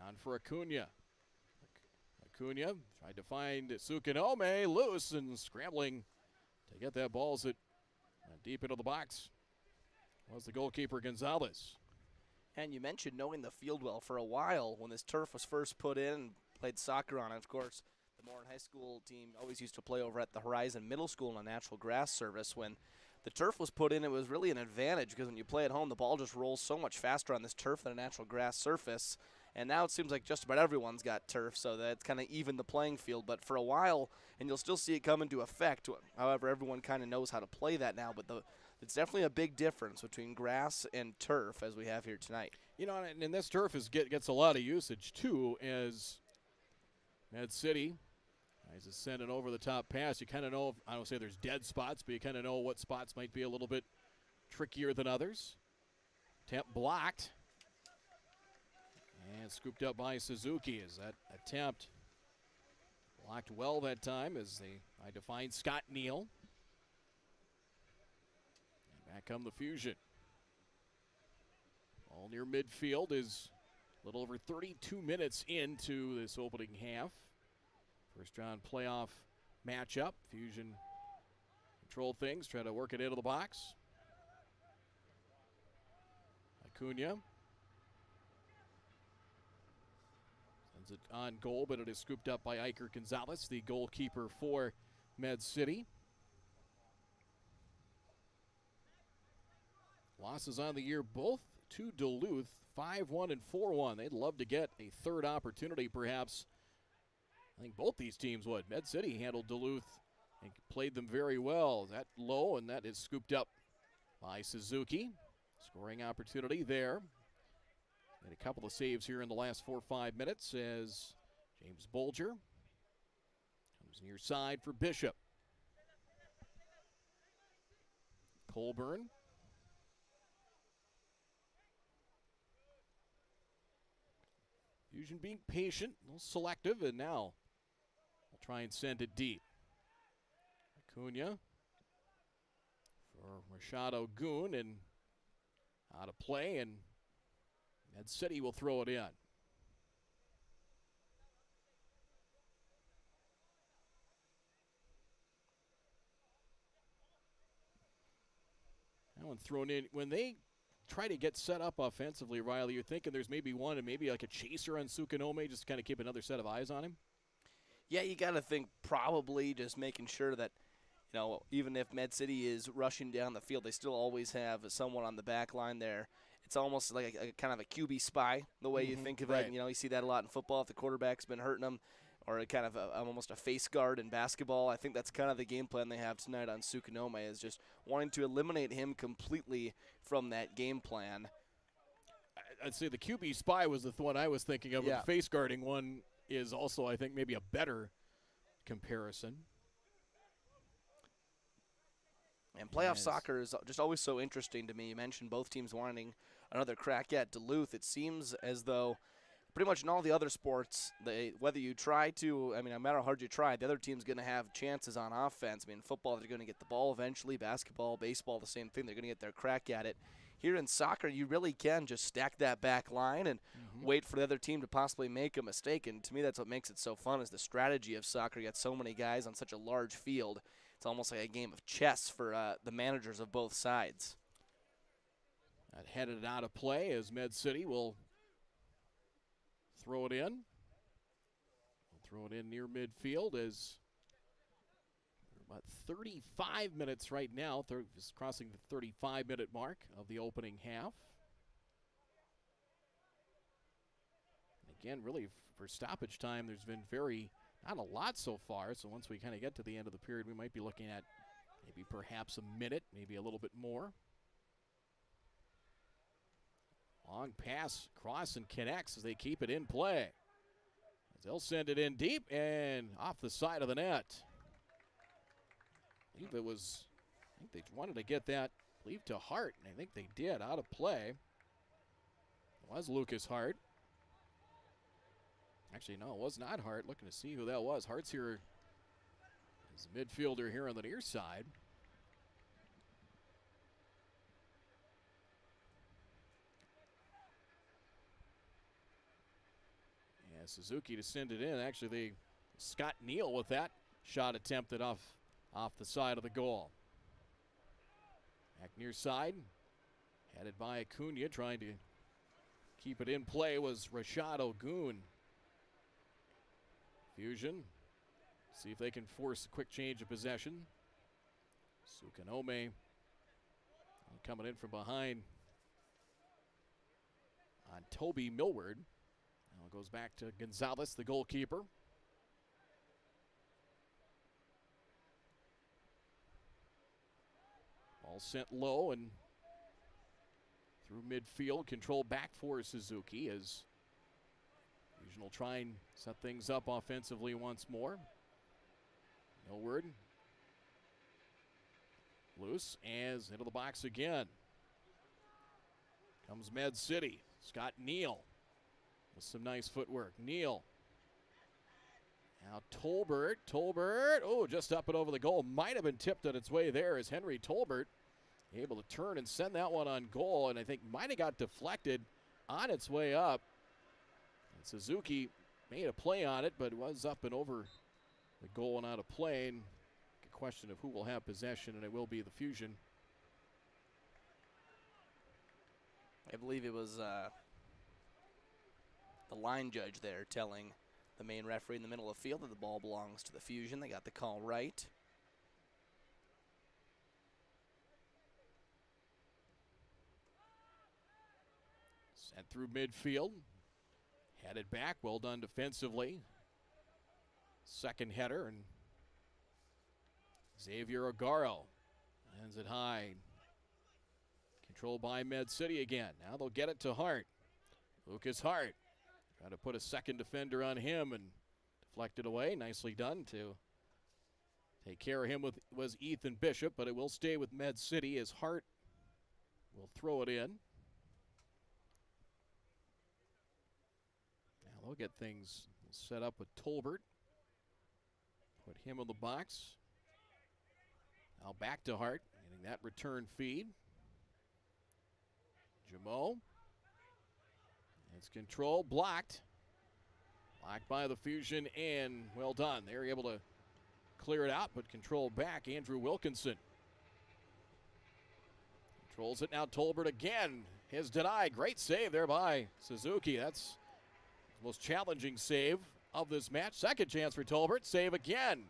On for Acuna. Acuna tried to find Sukanome, loose and scrambling to get that ball deep into the box. Was the goalkeeper Gonzalez. And you mentioned knowing the field well. For a while, when this turf was first put in and played soccer on it, of course, the Morin High School team always used to play over at the Horizon Middle School in a natural grass service. When the turf was put in, it was really an advantage because when you play at home, the ball just rolls so much faster on this turf than a natural grass surface. And now it seems like just about everyone's got turf, so that's kind of evened the playing field. But for a while, and you'll still see it come into effect, however, everyone kind of knows how to play that now. But it's definitely a big difference between grass and turf as we have here tonight. You know, and this turf gets a lot of usage, too, as Med City tries to send an over-the-top pass. You kind of know, I don't say there's dead spots, but you kind of know what spots might be a little bit trickier than others. Attempt blocked. And scooped up by Suzuki as that attempt blocked well that time as they tried to find Scott Neal. And back come the Fusion. All near midfield is a little over 32 minutes into this opening half. First round playoff matchup. Fusion control things, try to work it into the box. Acuna sends it on goal, but it is scooped up by Iker Gonzalez, the goalkeeper for Med City. Losses on the year, both to Duluth, 5-1 and 4-1. They'd love to get a third opportunity, perhaps. I think both these teams would. Med City handled Duluth and played them very well. That low, and that is scooped up by Suzuki. Scoring opportunity there. Made a couple of saves here in the last 4 or 5 minutes as James Bolger comes near side for Bishop. Colburn. Fusion being patient, a little selective, and now we'll try and send it deep. Acuna for Rashad Ogun, and out of play, and Med City will throw it in. That one thrown in. When they try to get set up offensively, Riley, you're thinking there's maybe one and maybe like a chaser on Sukanome, just to kind of keep another set of eyes on him? Yeah, you got to think probably just making sure that, you know, even if Med City is rushing down the field, they still always have someone on the back line there. It's almost like a kind of a QB spy, the way you think of it. And, you know, you see that a lot in football if the quarterback's been hurting them, or almost a face guard in basketball. I think that's kind of the game plan they have tonight on Sukanome, is just wanting to eliminate him completely from that game plan. I'd say the QB spy was the one I was thinking of. Yeah. The face guarding one is also, I think, maybe a better comparison. And playoff soccer is just always so interesting to me. You mentioned both teams wanting another crack at Duluth. It seems as though pretty much in all the other sports, whether you try to, I mean, no matter how hard you try, the other team's going to have chances on offense. I mean, football, they're going to get the ball eventually. Basketball, baseball, the same thing. They're going to get their crack at it. Here in soccer, you really can just stack that back line and wait for the other team to possibly make a mistake. And to me, that's what makes it so fun, is the strategy of soccer. You got so many guys on such a large field. It's almost like a game of chess for the managers of both sides. That headed out of play as Med City will throw it in. We'll throw it in near midfield as about 35 minutes right now. Just crossing the 35-minute mark of the opening half. And again, really for stoppage time, there's been not a lot so far. So once we kind of get to the end of the period, we might be looking at maybe perhaps a minute, maybe a little bit more. Long pass, cross, and connects as they keep it in play. As they'll send it in deep and off the side of the net. I think they wanted to get that, to Hart, and I think they did, out of play. It was Lucas Hart. Actually, no, it was not Hart. Looking to see who that was. Hart's here as a midfielder here on the near side. Yeah, Suzuki to send it in. Actually, Scott Neal with that shot attempted off the side of the goal. Back near side, headed by Acuna, trying to keep it in play was Rashad Ogun. Fusion, see if they can force a quick change of possession. Sukanome coming in from behind on Toby Millward. Now it goes back to Gonzalez, the goalkeeper. Ball sent low and through midfield, control back for Suzuki as Fusion will try and set things up offensively once more. Millward loose as into the box again. Comes Med City. Scott Neal with some nice footwork. Neal. Now Tolbert. Oh, just up and over the goal. Might have been tipped on its way there as Henry Tolbert able to turn and send that one on goal, and I think might have got deflected on its way up. And Suzuki made a play on it, but was up and over the goal and out of play. And a question of who will have possession, and it will be the Fusion. I believe it was the line judge there telling the main referee in the middle of the field that the ball belongs to the Fusion. They got the call right. Sent through midfield. Headed back. Well done defensively. Second header, and Xavier Agaro ends it high. Controlled by Med City again. Now they'll get it to Hart. Lucas Hart trying to put a second defender on him and deflected away. Nicely done to take care of him was Ethan Bishop, but it will stay with Med City as Hart will throw it in. Now they'll get things set up with Tolbert. Put him in the box. Now back to Hart, getting that return feed. Jamo. It's control, blocked. Blocked by the Fusion, and well done. They're able to clear it out, but control back. Andrew Wilkinson controls it now. Tolbert again. His denied. Great save there by Suzuki. That's the most challenging save of this match. Second chance for Tolbert. Save again.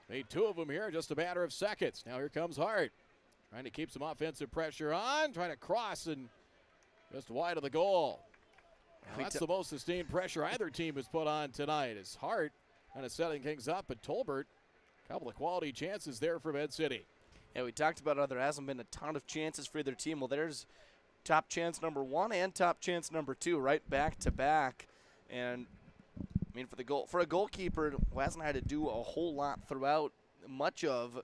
Made two of them here in just a matter of seconds. Now here comes Hart. Trying to keep some offensive pressure on. Trying to cross and just wide of the goal. Now that's the most sustained pressure either team has put on tonight. As Hart kind of setting things up, but Tolbert, a couple of quality chances there for Med City. Yeah, we talked about how there hasn't been a ton of chances for either team. Well, there's top chance number 1 and top chance number 2 right back to back. And I mean, for a goalkeeper who hasn't had to do a whole lot throughout much of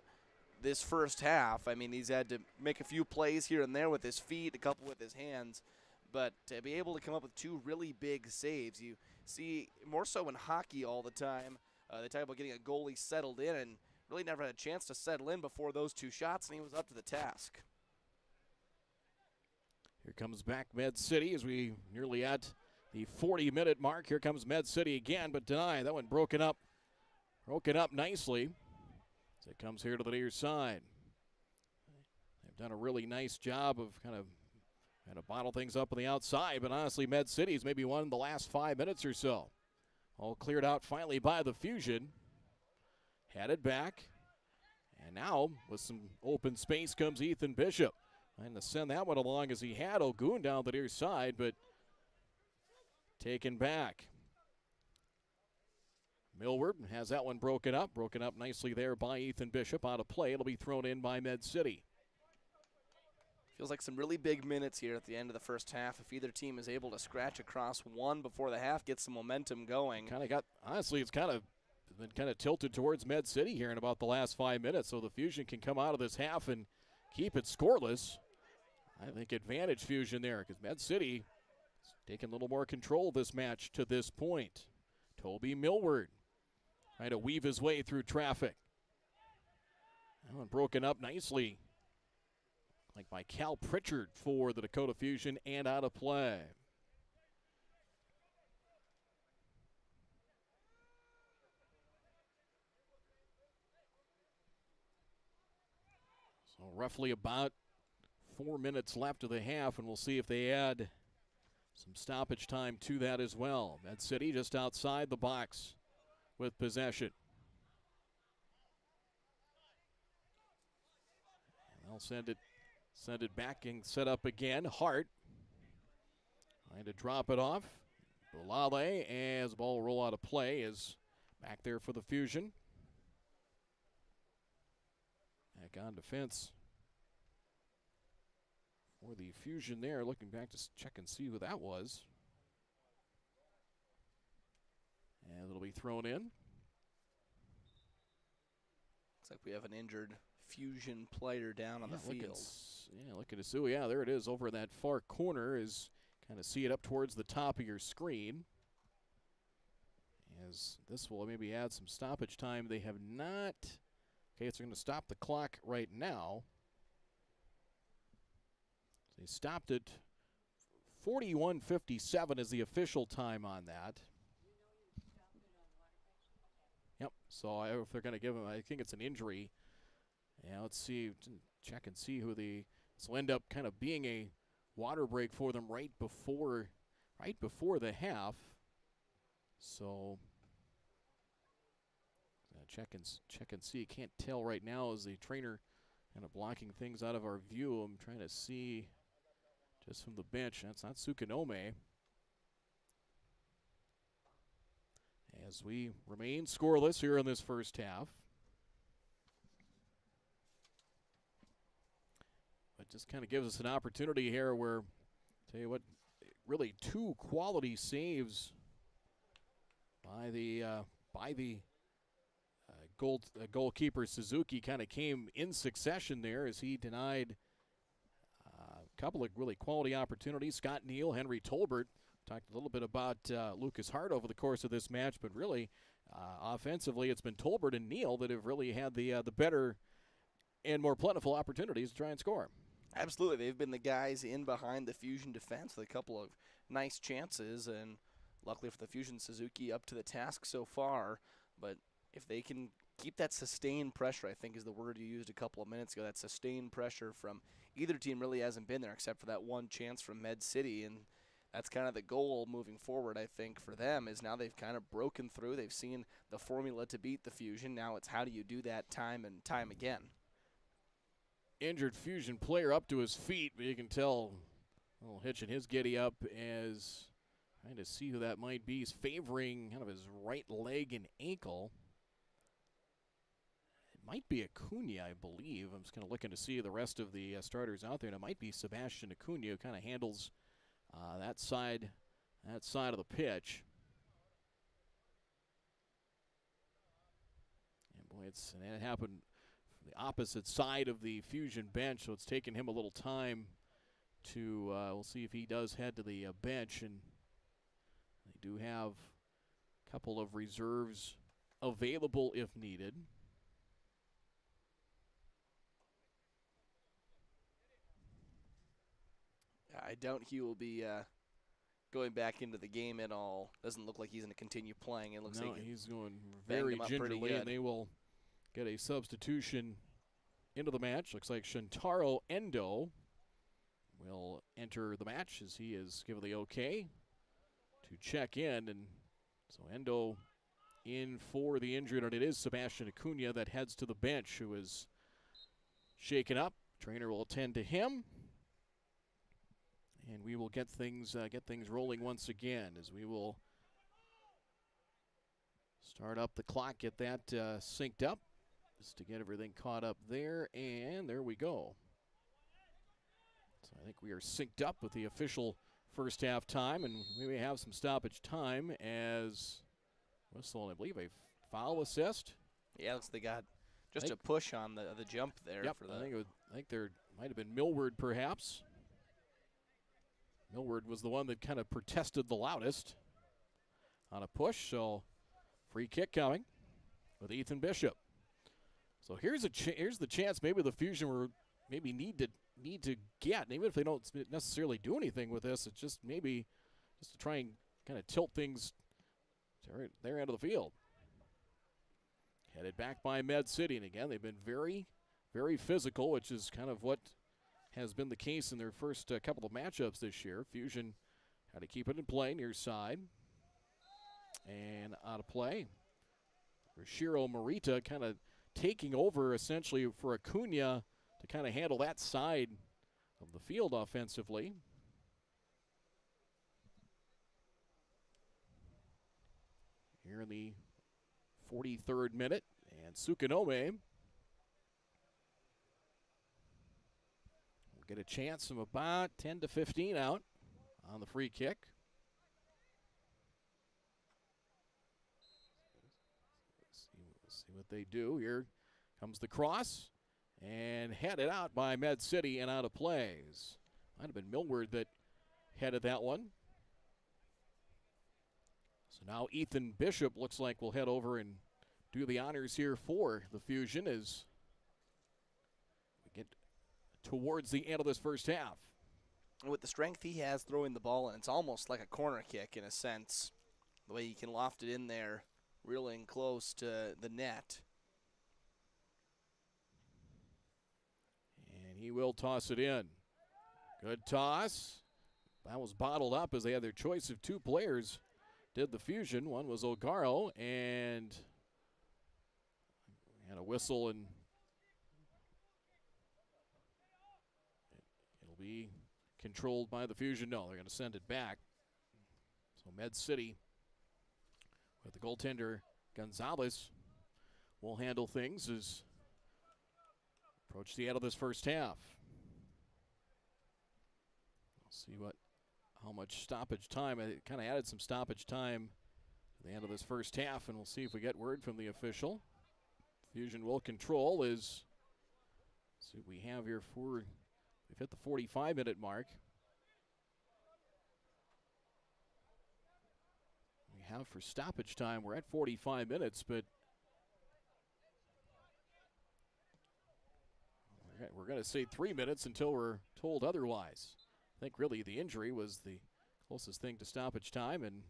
this first half. I mean, he's had to make a few plays here and there with his feet, a couple with his hands. But to be able to come up with 2 really big saves, you see more so in hockey all the time. They talk about getting a goalie settled in, and really never had a chance to settle in before those 2 shots, and he was up to the task. Here comes back Med City as we nearly at the 40-minute mark. Here comes Med City again, but denied. That one broken up nicely as it comes here to the near side. They've done a really nice job of kind of bottle things up on the outside, but honestly, Med City's maybe won in the last 5 minutes or so. All cleared out finally by the Fusion. Headed back, and now with some open space comes Ethan Bishop. Trying to send that one along as he had Ogun down the near side, but taken back. Millward has that one broken up nicely there by Ethan Bishop. Out of play, it'll be thrown in by Med City. Feels like some really big minutes here at the end of the first half. If either team is able to scratch across one before the half, get some momentum going. Honestly, it's been tilted towards Med City here in about the last 5 minutes, so the Fusion can come out of this half and keep it scoreless. I think advantage Fusion there because Med City is taking a little more control of this match to this point. Toby Millward trying to weave his way through traffic. That one broken up nicely, like by Cal Pritchard for the Dakota Fusion, and out of play. So roughly about 4 minutes left of the half, and we'll see if they add some stoppage time to that as well. Med City just outside the box with possession. And they'll send it back and set up again. Hart trying to drop it off. Bulale, as the ball roll out of play, is back there for the Fusion. Back on defense for the Fusion there. Looking back to check and see who that was. And it'll be thrown in. Looks like we have an injured Fusion player down on the field. Looking to see. Yeah, there it is over in that far corner. Is kind of see it up towards the top of your screen. As this will maybe add some stoppage time. They have not. Okay, so they're going to stop the clock right now. They stopped it. 41:57 is the official time on that. Yep, so if they're going to give him, I think it's an injury. Yeah, let's see, check and see who this will end up kind of being a water break for them right before the half. So check and see. Can't tell right now as the trainer kind of blocking things out of our view. I'm trying to see just from the bench. That's not Tsukunome. As we remain scoreless here in this first half. But just kind of gives us an opportunity here where, tell you what, really two quality saves by the goalkeeper Suzuki kind of came in succession there as he denied a couple of really quality opportunities. Scott Neal, Henry Tolbert. Talked a little bit about Lucas Hart over the course of this match, but really offensively it's been Tolbert and Neal that have really had the better and more plentiful opportunities to try and score. Absolutely. They've been the guys in behind the Fusion defense with a couple of nice chances, and luckily for the Fusion, Suzuki up to the task so far. But if they can keep that sustained pressure, I think is the word you used a couple of minutes ago, that sustained pressure from either team really hasn't been there except for that one chance from Med City, and that's kind of the goal moving forward, I think, for them, is now they've kind of broken through. They've seen the formula to beat the Fusion. Now it's how do you do that time and time again. Injured Fusion player up to his feet, but you can tell a little hitch in his giddy up as trying to see who that might be. He's favoring kind of his right leg and ankle. It might be Acuna, I believe. I'm just kind of looking to see the rest of the starters out there, and it might be Sebastian Acuna who kind of handles that side of the pitch. And boy, and it happened from the opposite side of the Fusion bench, so it's taken him a little time to, we'll see if he does head to the bench, and they do have a couple of reserves available if needed. I doubt he will be going back into the game at all. Doesn't look like he's going to continue playing. It looks like he's going very gingerly, and they will get a substitution into the match. Looks like Shintaro Endo will enter the match as he is given the okay to check in. And so Endo in for the injured, and it is Sebastian Acuna that heads to the bench, who is shaken up. Trainer will attend to him. And we will get things rolling once again as we will start up the clock, get that synced up, just to get everything caught up there, and there we go. So I think we are synced up with the official first half time, and we may have some stoppage time as whistle, and I believe a foul assist. Yeah, looks like they got just a push on the jump there. Yep, for the I think there might have been Millward perhaps. Millward was the one that kind of protested the loudest on a push, so free kick coming with Ethan Bishop. So here's the chance maybe the Fusion were maybe need to get, and even if they don't necessarily do anything with this, it's just maybe just to try and kind of tilt things to their end of the field. Headed back by Med City, and again they've been very, very physical, which is kind of what has been the case in their first couple of matchups this year. Fusion had to keep it in play near side. And out of play. Rashiro Morita kind of taking over essentially for Acuna to kind of handle that side of the field offensively. Here in the 43rd minute. And Tsukunome get a chance from about 10 to 15 out on the free kick. Let's see what they do. Here comes the cross and headed out by Med City and out of plays. Might have been Millward that headed that one. So now Ethan Bishop looks like will head over and do the honors here for the Fusion as we get towards the end of this first half. With the strength he has throwing the ball, and it's almost like a corner kick in a sense, the way he can loft it in there, reeling close to the net. And he will toss it in. Good toss. That was bottled up as they had their choice of two players. Did the Fusion. One was Ogaro, and had a whistle, and it'll be controlled by the Fusion. No, they're going to send it back. So Med City, with the goaltender Gonzalez, will handle things as approach the end of this first half. We'll see how much stoppage time. It kind of added some stoppage time at the end of this first half, and we'll see if we get word from the official. Fusion will control as, see what we have here for, we've hit the 45-minute mark. We have for stoppage time, we're at 45 minutes, but we're going to say 3 minutes until we're told otherwise. I think really the injury was the closest thing to stoppage time, and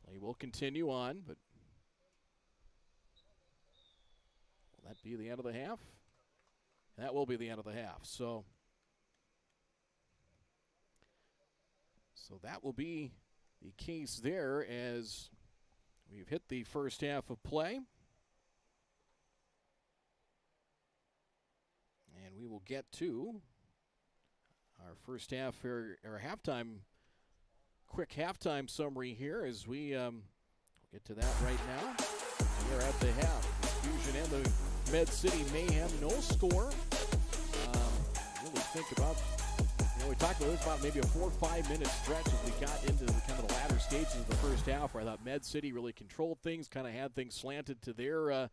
play will continue on, but will that be the end of the half? That will be the end of the half. So that will be the case there as we've hit the first half of play. And we will get to our first half, or halftime, quick halftime summary here as we get to that right now. We're at the half. The Fusion and the Med City Mayhem, no score. Really think about, we talked about this about maybe a 4 or 5 minute stretch as we got into the kind of the latter stages of the first half, where I thought Med City really controlled things, kind of had things slanted to their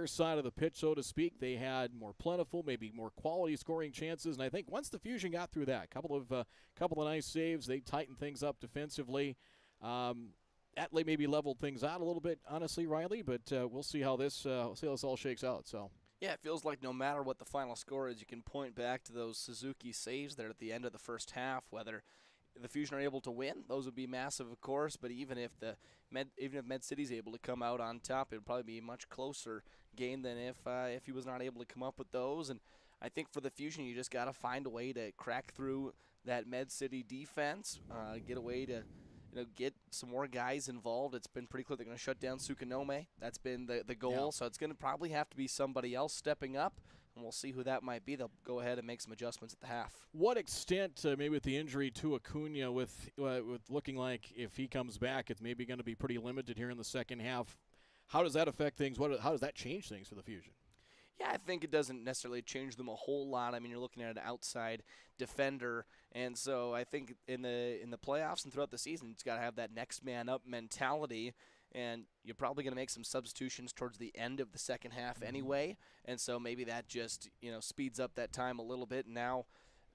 side of the pitch, so to speak. They had more plentiful, maybe more quality scoring chances, and I think once the Fusion got through that, couple of nice saves, they tightened things up defensively. That maybe leveled things out a little bit, honestly, Riley, but we'll see how this all shakes out. So. Yeah, it feels like no matter what the final score is, you can point back to those Suzuki saves there at the end of the first half. Whether the Fusion are able to win, those would be massive, of course. But even if Med City's able to come out on top, it would probably be a much closer game than if he was not able to come up with those. And I think for the Fusion, you just got to find a way to crack through that Med City defense, get a way to get some more guys involved. It's been pretty clear they're going to shut down Sukanome. That's been the goal. Yeah. So it's going to probably have to be somebody else stepping up, and we'll see who that might be. They'll go ahead and make some adjustments at the half. What extent, maybe with the injury to Acuna, with looking like if he comes back, it's maybe going to be pretty limited here in the second half. How does that affect things? How does that change things for the Fusion? Yeah, I think it doesn't necessarily change them a whole lot. I mean, you're looking at an outside defender, and so I think in the playoffs and throughout the season, you've got to have that next man up mentality, and you're probably going to make some substitutions towards the end of the second half anyway, and so maybe that just speeds up that time a little bit. And now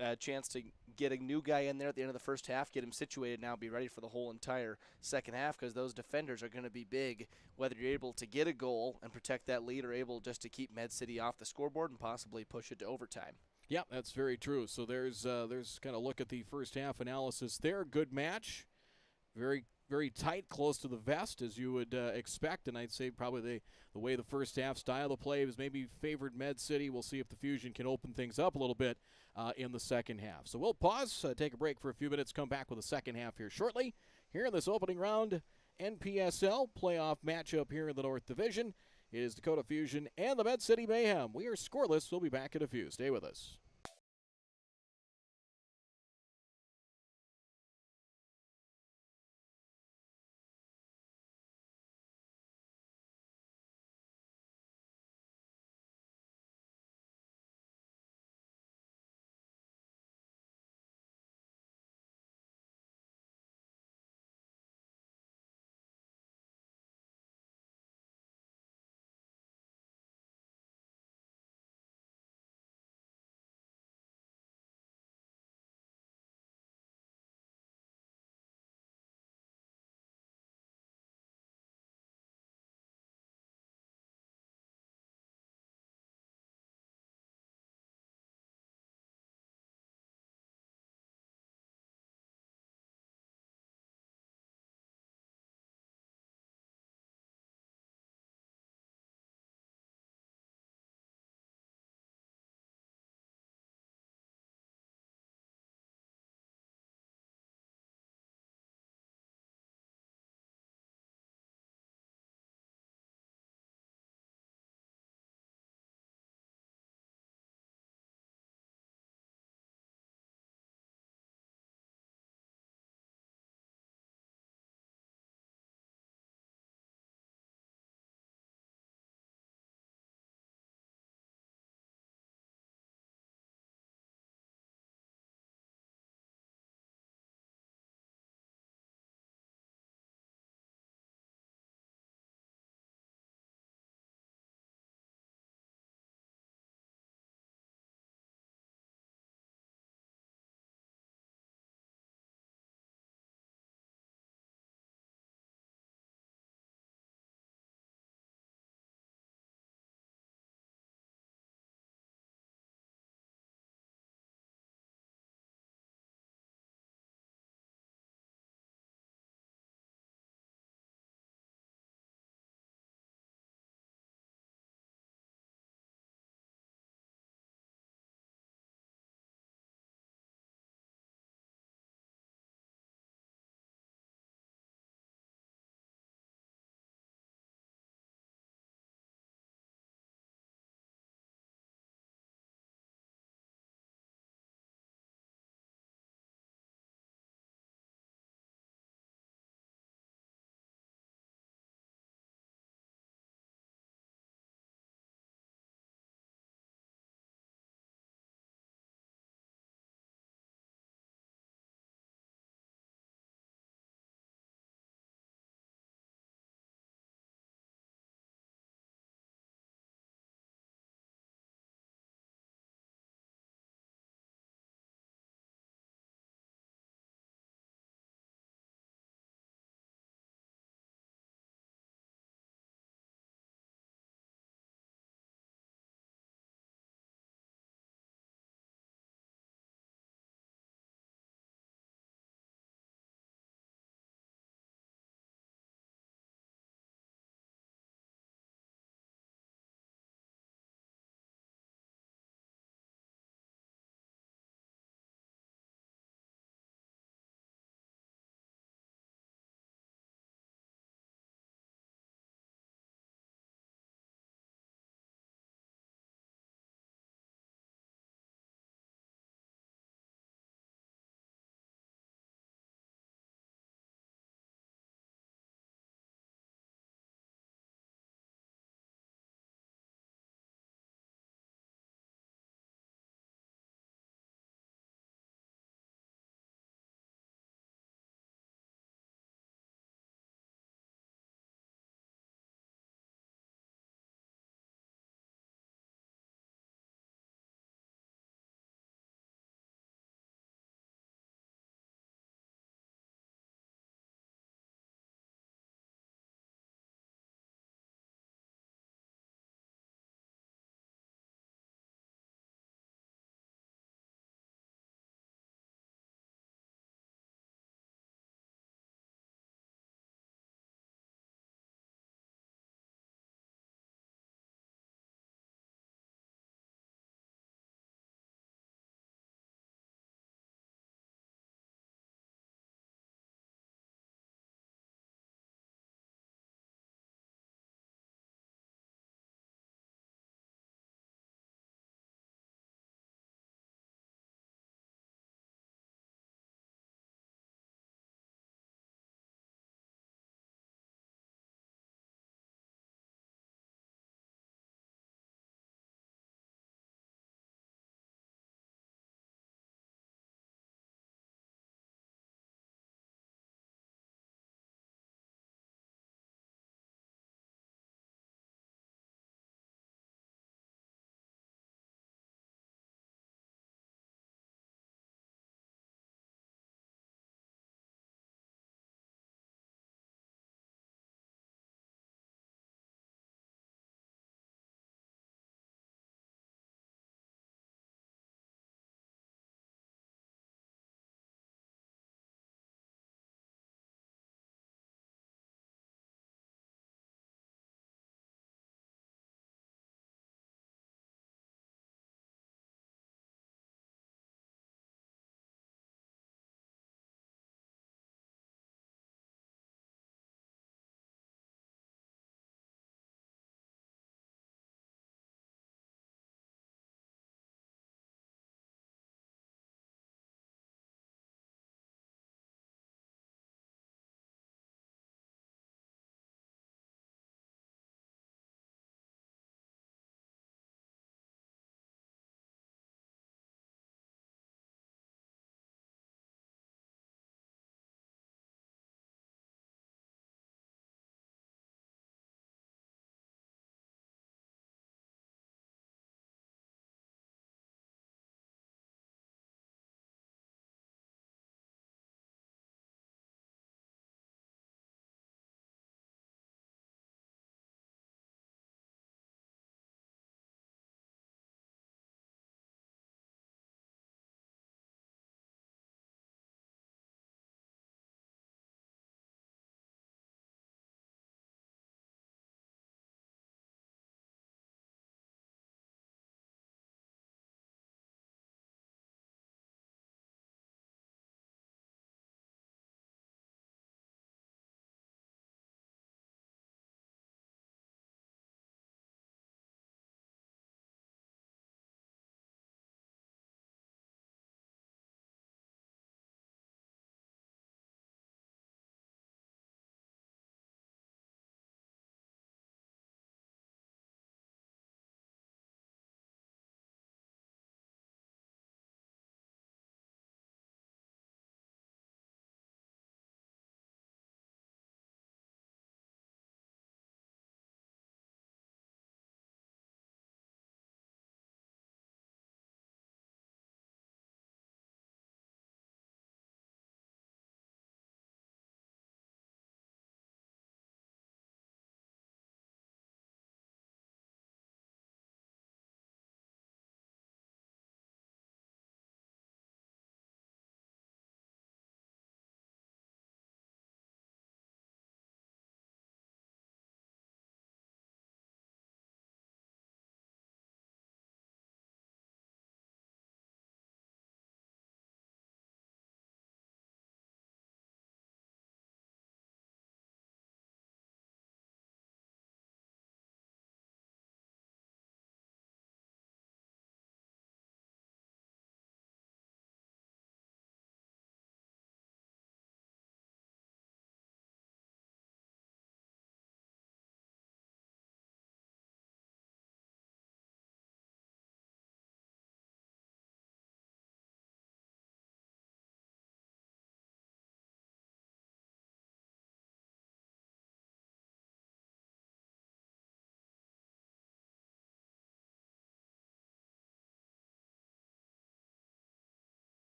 a chance to get a new guy in there at the end of the first half, get him situated now, be ready for the whole entire second half, because those defenders are going to be big, whether you're able to get a goal and protect that lead or able just to keep Med City off the scoreboard and possibly push it to overtime. Yeah, that's very true. So there's kind of look at the first half analysis there. Good match. Very, very tight, close to the vest, as you would expect. And I'd say probably the way the first half style of play was maybe favored Med City. We'll see if the Fusion can open things up a little bit in the second half. So we'll pause, take a break for a few minutes, come back with the second half here shortly. Here in this opening round NPSL playoff matchup here in the North Division. It is Dakota Fusion and the Med City Mayhem. We are scoreless. We'll be back in a few. Stay with us.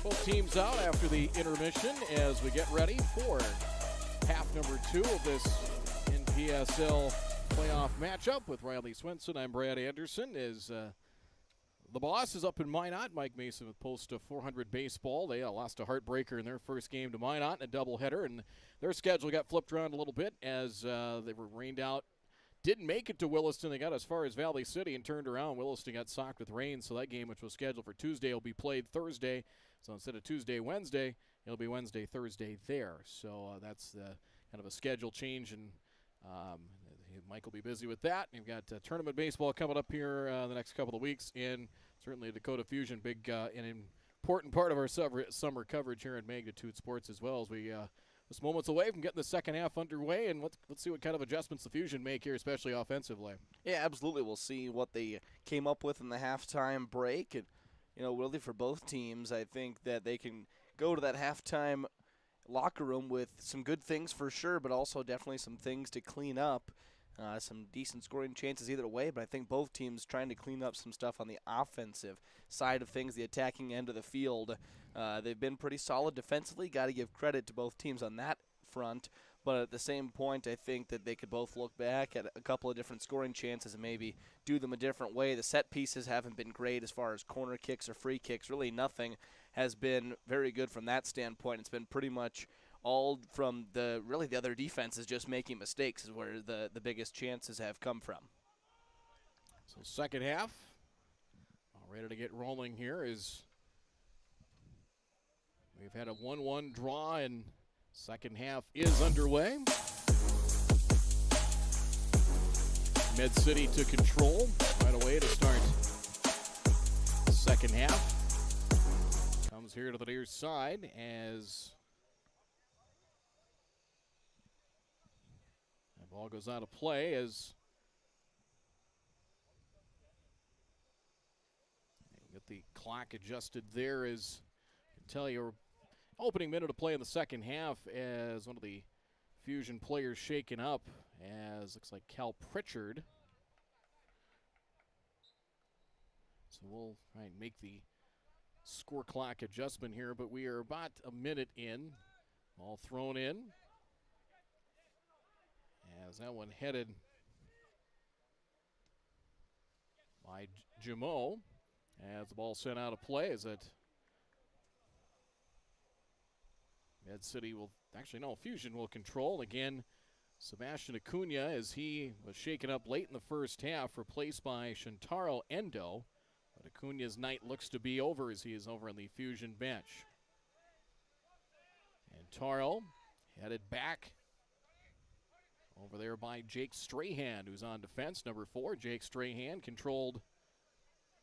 Both teams out after the intermission as we get ready for half number 2 of this NPSL playoff matchup with Riley Swenson. I'm Brad Anderson. The boss is up in Minot. Mike Mason with Post 400 Baseball. They lost a heartbreaker in their first game to Minot in a doubleheader, and their schedule got flipped around a little bit as they were rained out. Didn't make it to Williston. They got as far as Valley City and turned around. Williston got socked with rain, so that game, which was scheduled for Tuesday, will be played Thursday. So instead of Tuesday, Wednesday, it'll be Wednesday, Thursday there. So that's kind of a schedule change, and Mike will be busy with that. You've got tournament baseball coming up here the next couple of weeks, and certainly Dakota Fusion, big and important part of our summer coverage here in Magnitude Sports as well, as we just moments away from getting the second half underway, and let's see what kind of adjustments the Fusion make here, especially offensively. Yeah, absolutely. We'll see what they came up with in the halftime break, and really for both teams, I think that they can go to that halftime locker room with some good things for sure, but also definitely some things to clean up. Some decent scoring chances either way, but I think both teams trying to clean up some stuff on the offensive side of things, the attacking end of the field. They've been pretty solid defensively. Got to give credit to both teams on that front, but at the same point, I think that they could both look back at a couple of different scoring chances and maybe do them a different way. The set pieces haven't been great as far as corner kicks or free kicks. Really nothing has been very good from that standpoint. It's been pretty much all from the other defenses just making mistakes is where the biggest chances have come from. So second half, all ready to get rolling here is we've had a 1-1 draw and second half is underway. Med City to control right away to start the second half. Comes here to the near side as the ball goes out of play as get the clock adjusted there as I can tell you opening minute of play in the second half as one of the Fusion players shaken up as looks like Cal Pritchard. So we'll try and make the score clock adjustment here, but we are about a minute in. All thrown in. As that one headed by Jamo as the ball sent out of play as it Med City will, actually no, Fusion will control. Again, Sebastian Acuna as he was shaken up late in the first half, replaced by Shintaro Endo. But Acuna's night looks to be over as he is over on the Fusion bench. And Taro headed back over there by Jake Strahan, who's on defense, number 4. Jake Strahan controlled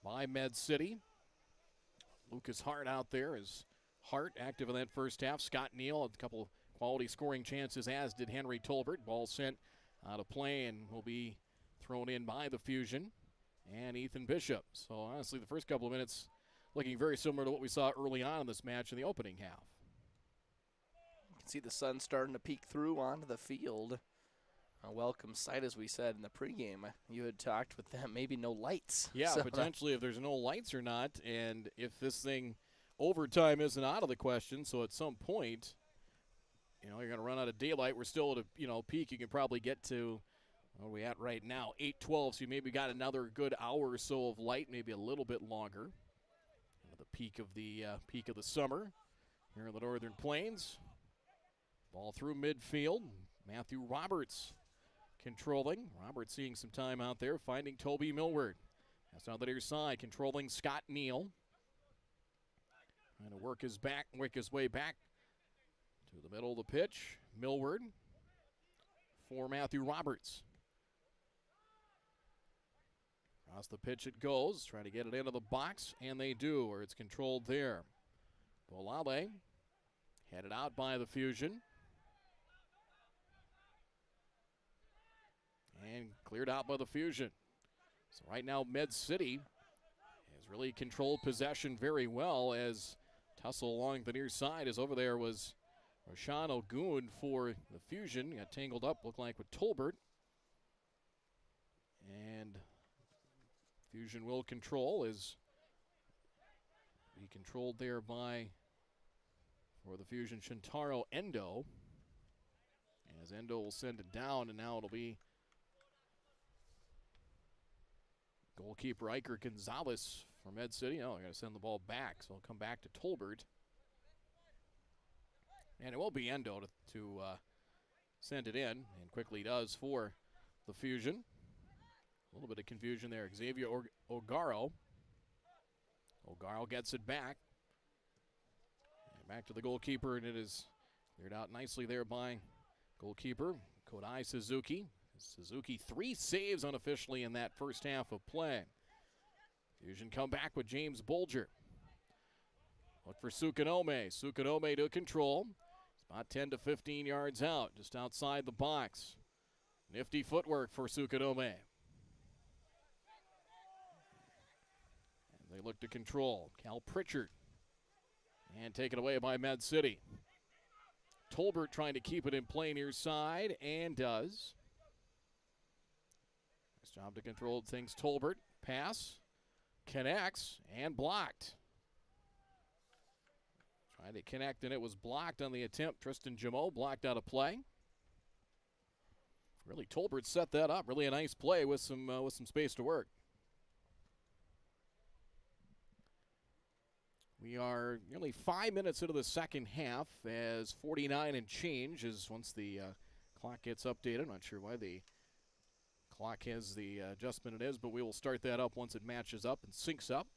by Med City. Lucas Hart out there is Hart active in that first half. Scott Neal, a couple quality scoring chances, as did Henry Tolbert. Ball sent out of play and will be thrown in by the Fusion and Ethan Bishop. So honestly, the first couple of minutes looking very similar to what we saw early on in this match in the opening half. You can see the sun starting to peek through onto the field. A welcome sight, as we said in the pregame. You had talked with them, maybe no lights. Yeah, so potentially if there's no lights or not, and if this thing, overtime isn't out of the question, so at some point, you're going to run out of daylight. We're still at a, peak. You can probably get to, where are we at right now, 8:12, so you maybe got another good hour or so of light, maybe a little bit longer. The peak of the summer here in the Northern Plains. Ball through midfield. Matthew Roberts controlling. Roberts seeing some time out there, finding Toby Millward. That's on the near side, controlling Scott Neal. Trying to work his way back to the middle of the pitch. Millward for Matthew Roberts. Across the pitch it goes, trying to get it into the box, and they do, or it's controlled there. Bolale headed out by the Fusion. And cleared out by the Fusion. So right now Med City has really controlled possession very well as tussle along the near side as over there was Rashawn Ogun for the Fusion. Got tangled up, looked like, with Tolbert. And Fusion will control as be controlled there by For the Fusion, Shintaro Endo. As Endo will send it down, and now it'll be goalkeeper Iker Gonzalez from Med City. Oh, they're going to send the ball back, so it'll come back to Tolbert. And it will be Endo to send it in, and quickly does for the Fusion. A little bit of confusion there. Xavier Ogaro. Ogaro gets it back. And back to the goalkeeper, and it is cleared out nicely there by goalkeeper Kodai Suzuki. Suzuki 3 saves unofficially in that first half of play. Fusion come back with James Bolger. Look for Sukanome. Sukanome to control. It's about 10 to 15 yards out, just outside the box. Nifty footwork for Sukanome. And they look to control. Cal Pritchard. And taken away by Med City. Tolbert trying to keep it in play near side, and does. Nice job to control things. Tolbert, pass, connects, and blocked. Trying to connect, and it was blocked on the attempt. Tristan Jamo blocked out of play. Really, Tolbert set that up. Really a nice play with some space to work. We are nearly 5 minutes into the second half, as 49 and change is once the clock gets updated. I'm not sure why the clock has the adjustment it is, but we will start that up once it matches up and syncs up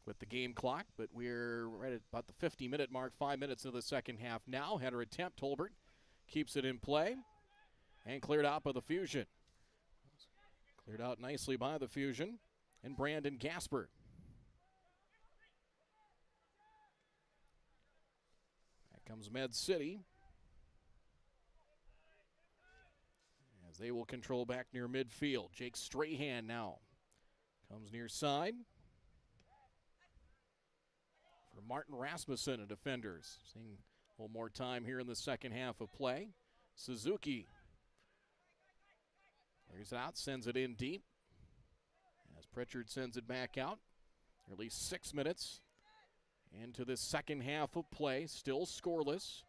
with the game clock. But we're right at about the 50-minute mark, 5 minutes into the second half now. Header attempt, Tolbert keeps it in play and cleared out by the Fusion. Cleared out nicely by the Fusion and Brandon Gasper. Comes Med City, as they will control back near midfield. Jake Strahan now comes near side for Martin Rasmussen, a defenders. Seeing a little more time here in the second half of play. Suzuki clears it out, sends it in deep, as Pritchard sends it back out. At least 6 minutes into this second half of play, still scoreless.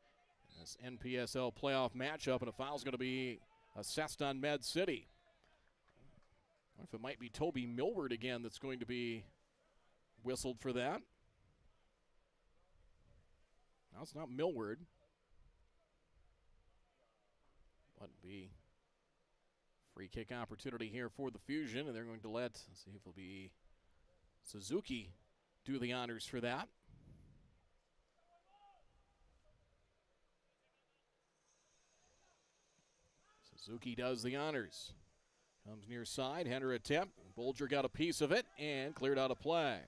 This NPSL playoff matchup, and a foul's going to be assessed on Med City. I wonder if it might be Toby Millward again that's going to be whistled for that. Now it's not Millward. But be free kick opportunity here for the Fusion, and they're going to let's see if it'll be Suzuki do the honors for that. Suzuki does the honors. Comes near side, header attempt. Bolger got a piece of it and cleared out a play.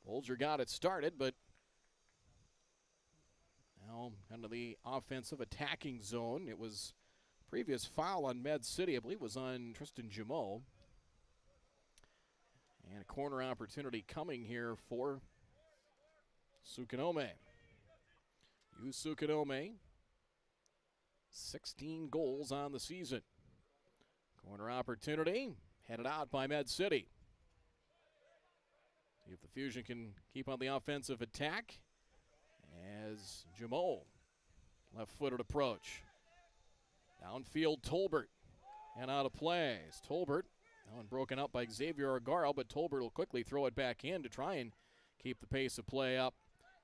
Bolger got it started, but now kind of the offensive attacking zone. It was previous foul on Med City, I believe was on Tristan Jamo. And a corner opportunity coming here for Sukanome. Yu Sukanome, 16 goals on the season. Corner opportunity, headed out by Med City. See if the Fusion can keep on the offensive attack as Jamo, left-footed approach. Downfield, Tolbert, and out of play. Tolbert, now broken up by Xavier Agaro, but Tolbert will quickly throw it back in to try and keep the pace of play up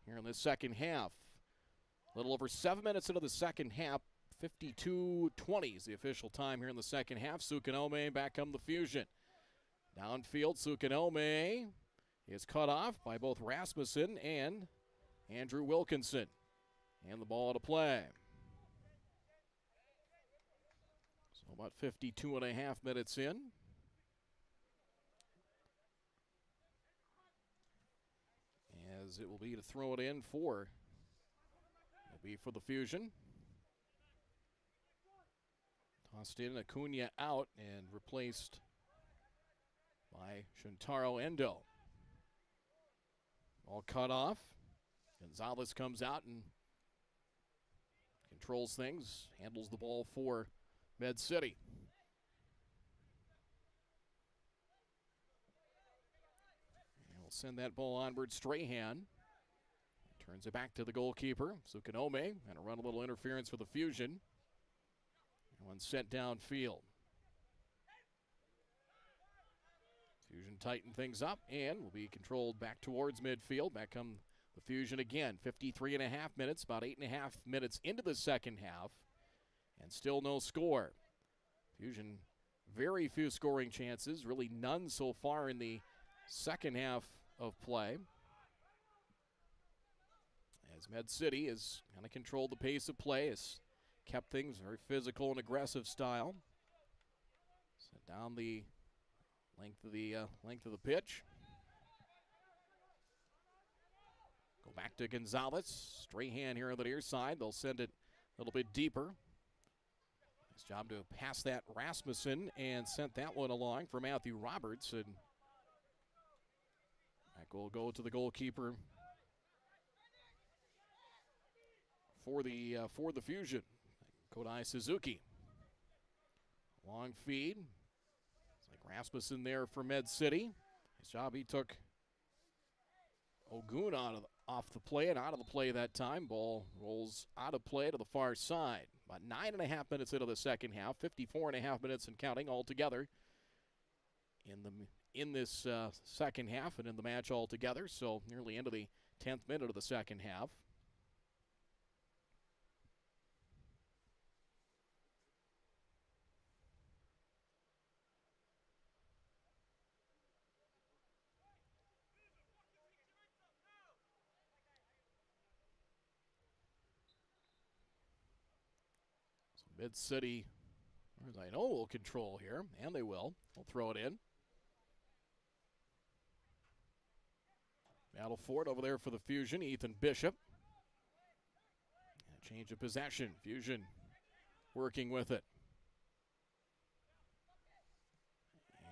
here in the second half. A little over 7 minutes into the second half. 52-20 is the official time here in the second half. Sukanome, back come the Fusion. Downfield, Sukanome is cut off by both Rasmussen and Andrew Wilkinson. And the ball to play. So about 52 and a half minutes in. As it will be to throw it in for, it'll be for the Fusion. Tossed in, Acuna out, and replaced by Shintaro Endo. All cut off. Gonzalez comes out and controls things, handles the ball for Med City. And we'll send that ball onward. Strahan Turns it back to the goalkeeper, Sukanome, and a run a little interference for the Fusion. And one sent downfield. Fusion tighten things up and will be controlled back towards midfield. Back come the Fusion again. 53.5 minutes, about 8.5 minutes into the second half, and still no score. Fusion, very few scoring chances, really none so far in the second half of play. As Med City has kind of controlled the pace of play, has kept things very physical and aggressive style. Set down the length of the pitch. Go back to Gonzalez. Strahan here on the near side. They'll send it a little bit deeper. Nice job to pass that Rasmussen and sent that one along for Matthew Roberts. And that will go to the goalkeeper for the Fusion, Kodai Suzuki. Long feed. It's like Rasmussen there for Med City. Nice job. He took Ogun off the play and out of the play that time. Ball rolls out of play to the far side. About 9.5 minutes into the second half, 54.5 minutes and counting altogether in this second half and in the match altogether. So nearly into the 10th minute of the second half. Mid City, as I know, will control here, and they will. They'll throw it in. Battle for it over there for the Fusion, Ethan Bishop. And a change of possession. Fusion working with it.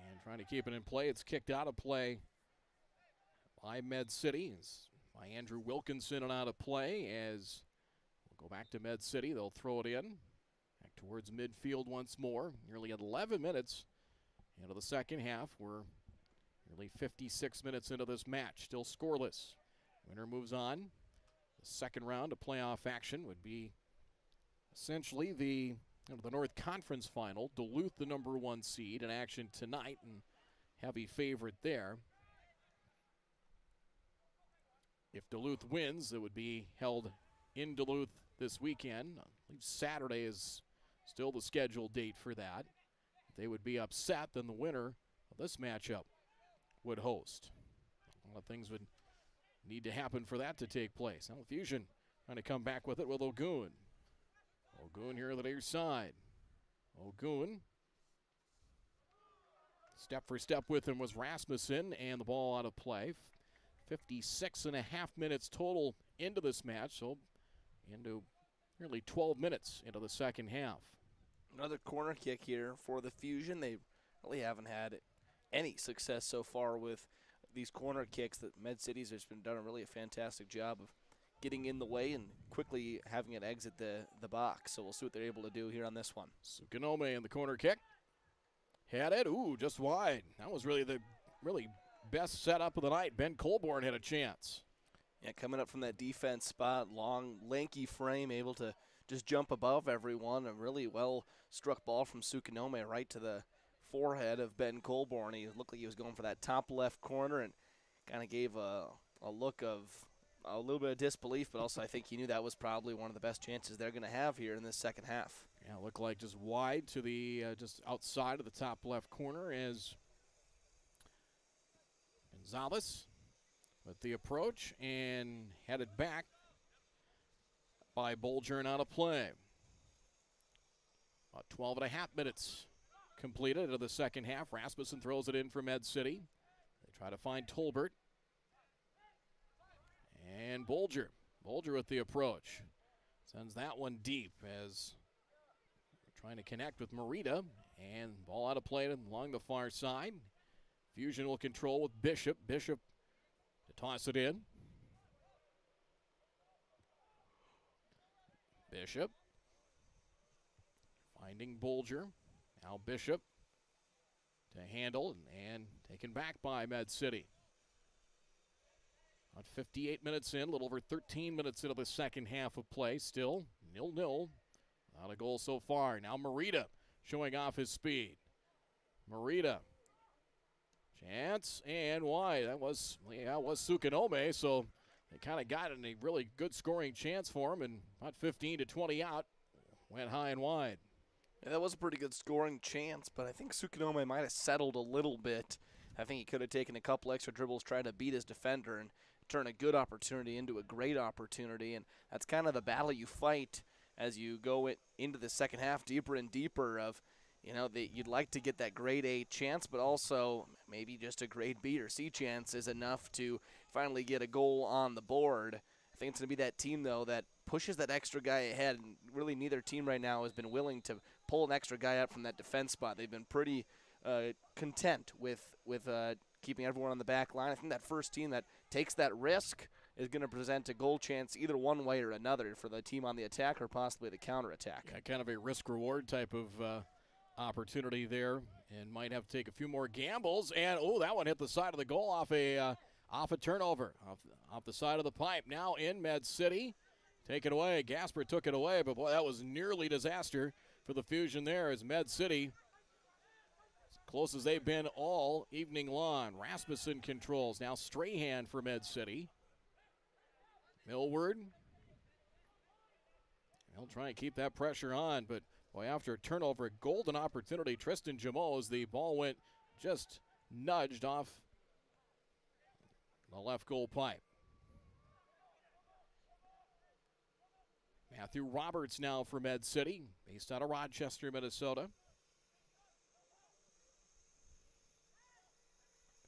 And trying to keep it in play. It's kicked out of play by Med City. It's by Andrew Wilkinson and out of play as we'll go back to Med City. They'll throw it in. Back towards midfield once more. Nearly 11 minutes into the second half. We're nearly 56 minutes into this match. Still scoreless. Winner moves on. The second round of playoff action would be essentially the North Conference final. Duluth, the number 1 seed, in action tonight, and heavy favorite there. If Duluth wins, it would be held in Duluth this weekend. I believe Saturday is still the scheduled date for that. If they would be upset, then the winner of this matchup would host. A lot of things would need to happen for that to take place. Now the Fusion trying to come back with it with Ogun. Ogun here on the near side. Ogun. Step for step with him was Rasmussen, and the ball out of play. 56.5 minutes total into this match, so into nearly 12 minutes into the second half. Another corner kick here for the Fusion. They really haven't had any success so far with these corner kicks. That Med City's has been done a really fantastic job of getting in the way and quickly having it exit the box. So we'll see what they're able to do here on this one. Sukanome in the corner kick. Had it. Ooh, just wide. That was really the best setup of the night. Ben Colborn had a chance. Yeah, coming up from that defense spot, long, lanky frame, able to just jump above everyone. A really well-struck ball from Sukanome right to the forehead of Ben Colborn. He looked like he was going for that top left corner and kind of gave a look of a little bit of disbelief, but also I think he knew that was probably one of the best chances they're going to have here in this second half. Yeah, it looked like just wide to the just outside of the top left corner as Gonzalez with the approach and headed back by Bolger and out of play. About 12.5 minutes completed into the second half. Rasmussen throws it in for Med City. They try to find Tolbert. And Bolger with the approach. Sends that one deep as they're trying to connect with Morita. And ball out of play along the far side. Fusion will control with Bishop. Bishop to toss it in. Bishop finding Bolger. Now Bishop to handle and taken back by Med City. About 58 minutes in, a little over 13 minutes into the second half of play. Still 0-0. Not a goal so far. Now Morita showing off his speed. Morita. Chance and wide. That was Sukanome, so they kind of got in a really good scoring chance for him, and about 15 to 20 out. Went high and wide. Yeah, that was a pretty good scoring chance, but I think Sukanome might have settled a little bit. I think he could have taken a couple extra dribbles trying to beat his defender and turn a good opportunity into a great opportunity, and that's kind of the battle you fight as you go into the second half deeper and deeper of, you'd like to get that grade A chance, but also maybe just a grade B or C chance is enough to finally get a goal on the board. I think it's going to be that team, though, that pushes that extra guy ahead, and really neither team right now has been willing to pull an extra guy up from that defense spot. They've been pretty content with keeping everyone on the back line. I think that first team that takes that risk is going to present a goal chance either one way or another for the team on the attack or possibly the counterattack. Yeah, kind of a risk-reward type of opportunity there, and might have to take a few more gambles. And, that one hit the side of the goal off a turnover, off the side of the pipe. Now in Med City. Take it away. Gasper took it away, but, boy, that was nearly disaster for the Fusion there as Med City, as close as they've been all evening long. Rasmussen controls. Now Strahan for Med City. Millward. He'll try and keep that pressure on, but boy, after a turnover, a golden opportunity. Tristan Jamo, as the ball went just nudged off the left goal pipe. Matthew Roberts now for Med City, based out of Rochester, Minnesota.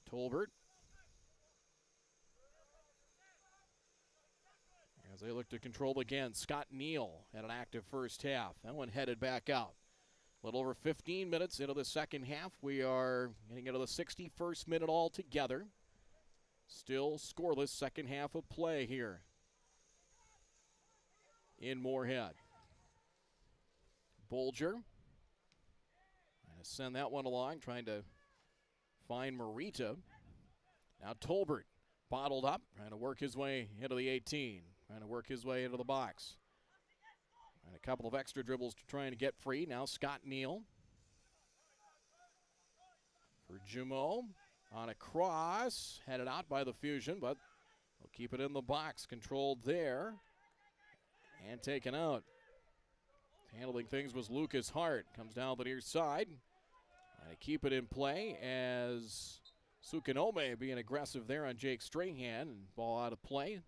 Tolbert. As they look to control again, Scott Neal had an active first half. That one headed back out. A little over 15 minutes into the second half. We are getting into the 61st minute altogether. Still scoreless second half of play here in Moorhead. Bolger. Gonna send that one along, trying to find Morita. Now Tolbert bottled up, trying to work his way into the 18. Trying to work his way into the box. And a couple of extra dribbles to try and get free. Now Scott Neal. For Jumeau. On a cross. Headed out by the Fusion, but they'll keep it in the box. Controlled there. And taken out. Handling things was Lucas Hart. Comes down the near side. Trying to keep it in play as Sukanome being aggressive there on Jake Strahan. And ball out of play.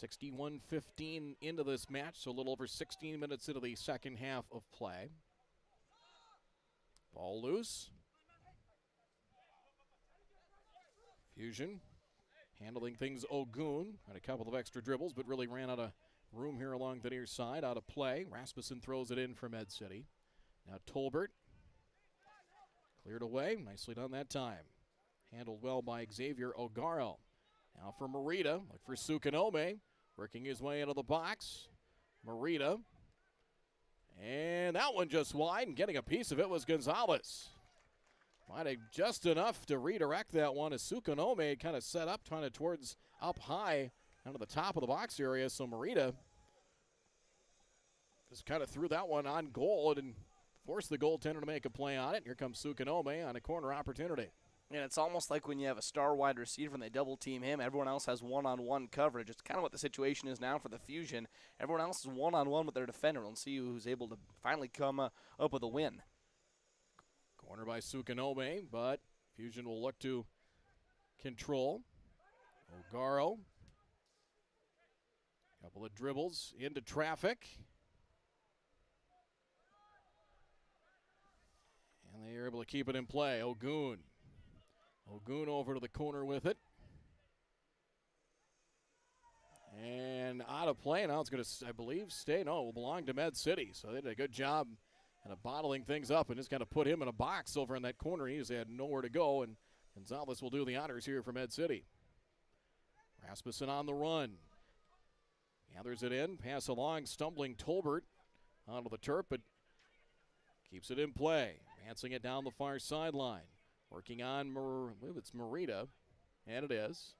61-15 into this match, so a little over 16 minutes into the second half of play. Ball loose. Fusion handling things. Ogun had a couple of extra dribbles, but really ran out of room here along the near side. Out of play. Rasmussen throws it in for Med City. Now Tolbert. Cleared away. Nicely done that time. Handled well by Xavier Ogaro. Now for Morita. Look for Sukanome. Working his way into the box. Morita. And that one just wide, and getting a piece of it was Gonzalez. Might have just enough to redirect that one as Sukanome kind of set up, trying to towards up high, down to the top of the box area. So Morita just kind of threw that one on goal and forced the goaltender to make a play on it. Here comes Sukanome on a corner opportunity. And it's almost like when you have a star wide receiver and they double team him, everyone else has one-on-one coverage. It's kind of what the situation is now for the Fusion. Everyone else is one-on-one with their defender. We'll see who's able to finally come up with a win. Corner by Sukanome, but Fusion will look to control. Ogaro. Couple of dribbles into traffic. And they are able to keep it in play. Ogun over to the corner with it. And out of play. Now it's going to, I believe, stay. No, it will belong to Med City. So they did a good job kind of bottling things up and just kind of put him in a box over in that corner. He just had nowhere to go. And Gonzalez will do the honors here for Med City. Rasmussen on the run. Gathers it in. Pass along. Stumbling Tolbert onto the turf, but keeps it in play. Advancing it down the far sideline. Working on, I believe it's Morita. And it is.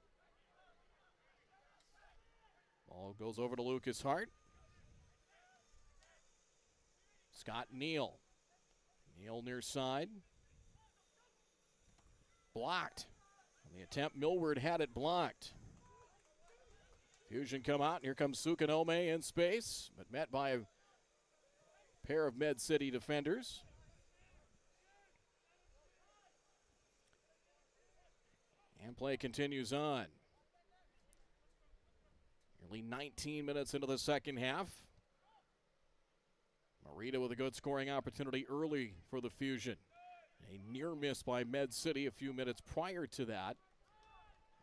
Ball goes over to Lucas Hart. Scott Neal. Neal near side. Blocked. On the attempt, Millward had it blocked. Fusion come out, and here comes Sukanome in space, but met by a pair of Med City defenders. And play continues on. Nearly 19 minutes into the second half. Marita with a good scoring opportunity early for the Fusion. A near miss by Med City a few minutes prior to that.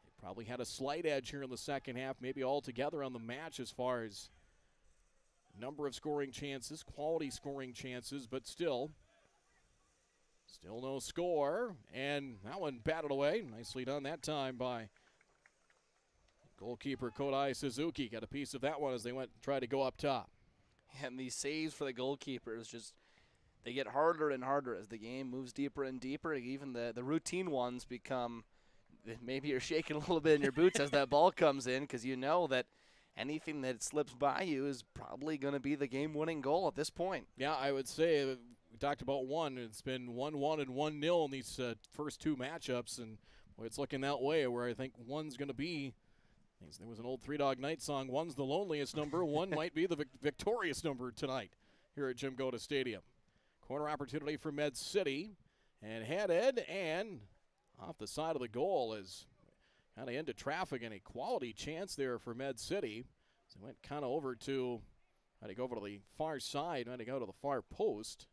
They probably had a slight edge here in the second half, maybe altogether on the match as far as number of scoring chances, quality scoring chances, but still no score. And that one batted away. Nicely done that time by goalkeeper Kodai Suzuki. Got a piece of that one as they went and tried to go up top. And these saves for the goalkeepers just, they get harder and harder as the game moves deeper and deeper. Even the routine ones become, maybe you're shaking a little bit in your boots as that ball comes in, because you know that anything that slips by you is probably going to be the game-winning goal at this point. Yeah, I would say we talked about one. It's been 1-1 and 1-0 in these first two matchups, and boy, it's looking that way where I think one's going to be. There was an old Three Dog Night song, one's the loneliest number, one might be the victorious number tonight here at Jim Goda Stadium. Corner opportunity for Med City, and headed and off the side of the goal is kind of into traffic, and a quality chance there for Med City. So went kind of over to, had to go over to the far side, had to go to the far post.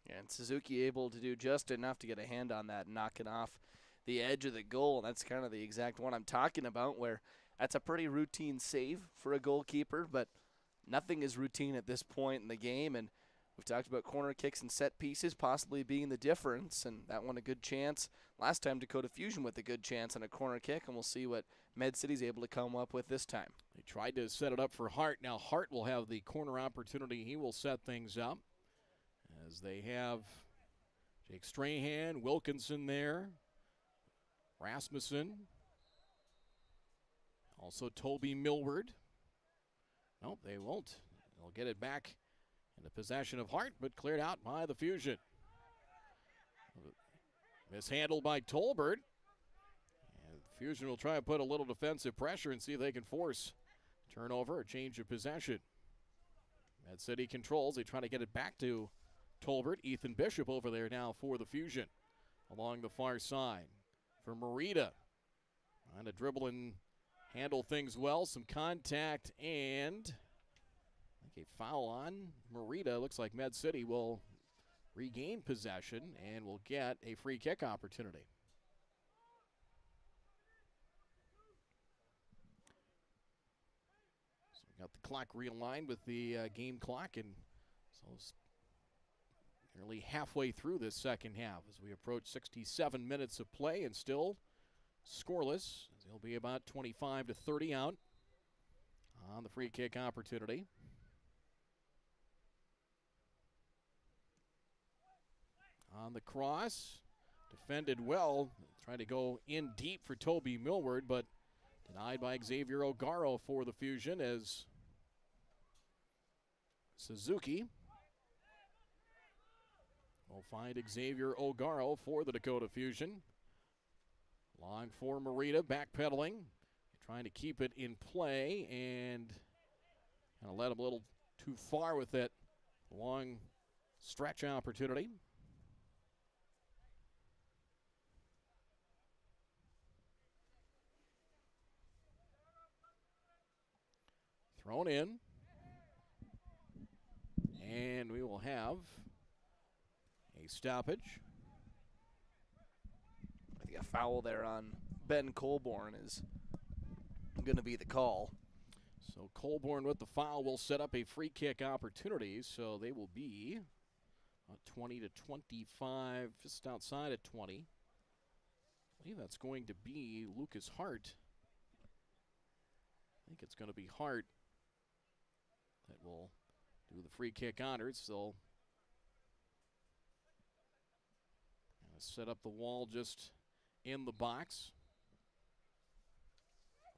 Yeah, and Suzuki able to do just enough to get a hand on that and knock it off the edge of the goal. And that's kind of the exact one I'm talking about, where that's a pretty routine save for a goalkeeper, but nothing is routine at this point in the game. And we've talked about corner kicks and set pieces possibly being the difference, and that one a good chance. Last time Dakota Fusion with a good chance on a corner kick, and we'll see what Med City's able to come up with this time. They tried to set it up for Hart. Now Hart will have the corner opportunity. He will set things up as they have Jake Strahan, Wilkinson there, Rasmussen, also Toby Millward. Nope, they won't. They'll get it back in the possession of Hart, but cleared out by the Fusion. Mishandled by Tolbert. And the Fusion will try and put a little defensive pressure and see if they can force turnover or change of possession. Med City controls. They try to get it back to Tolbert. Ethan Bishop over there now for the Fusion along the far side. For Marita, trying to dribble and handle things well. Some contact and a foul on Marita. Looks like Med City will regain possession and will get a free kick opportunity. So we got the clock realigned with the game clock, and so nearly halfway through this second half as we approach 67 minutes of play and still scoreless. There'll be about 25 to 30 out on the free kick opportunity. On the cross, defended well, trying to go in deep for Toby Millward, but denied by Xavier Ogaro for the Fusion as Suzuki will find Xavier Ogaro for the Dakota Fusion. Long for Marita, backpedaling, trying to keep it in play and kind of let him a little too far with that long stretch opportunity. Thrown in. And we will have a stoppage. I think a foul there on Ben Colborne is going to be the call. So Colborne with the foul will set up a free kick opportunity. So they will be 20 to 25, just outside of 20. I believe that's going to be Lucas Hart. I think it's going to be Hart that will do the free kick honors. So set up the wall just in the box.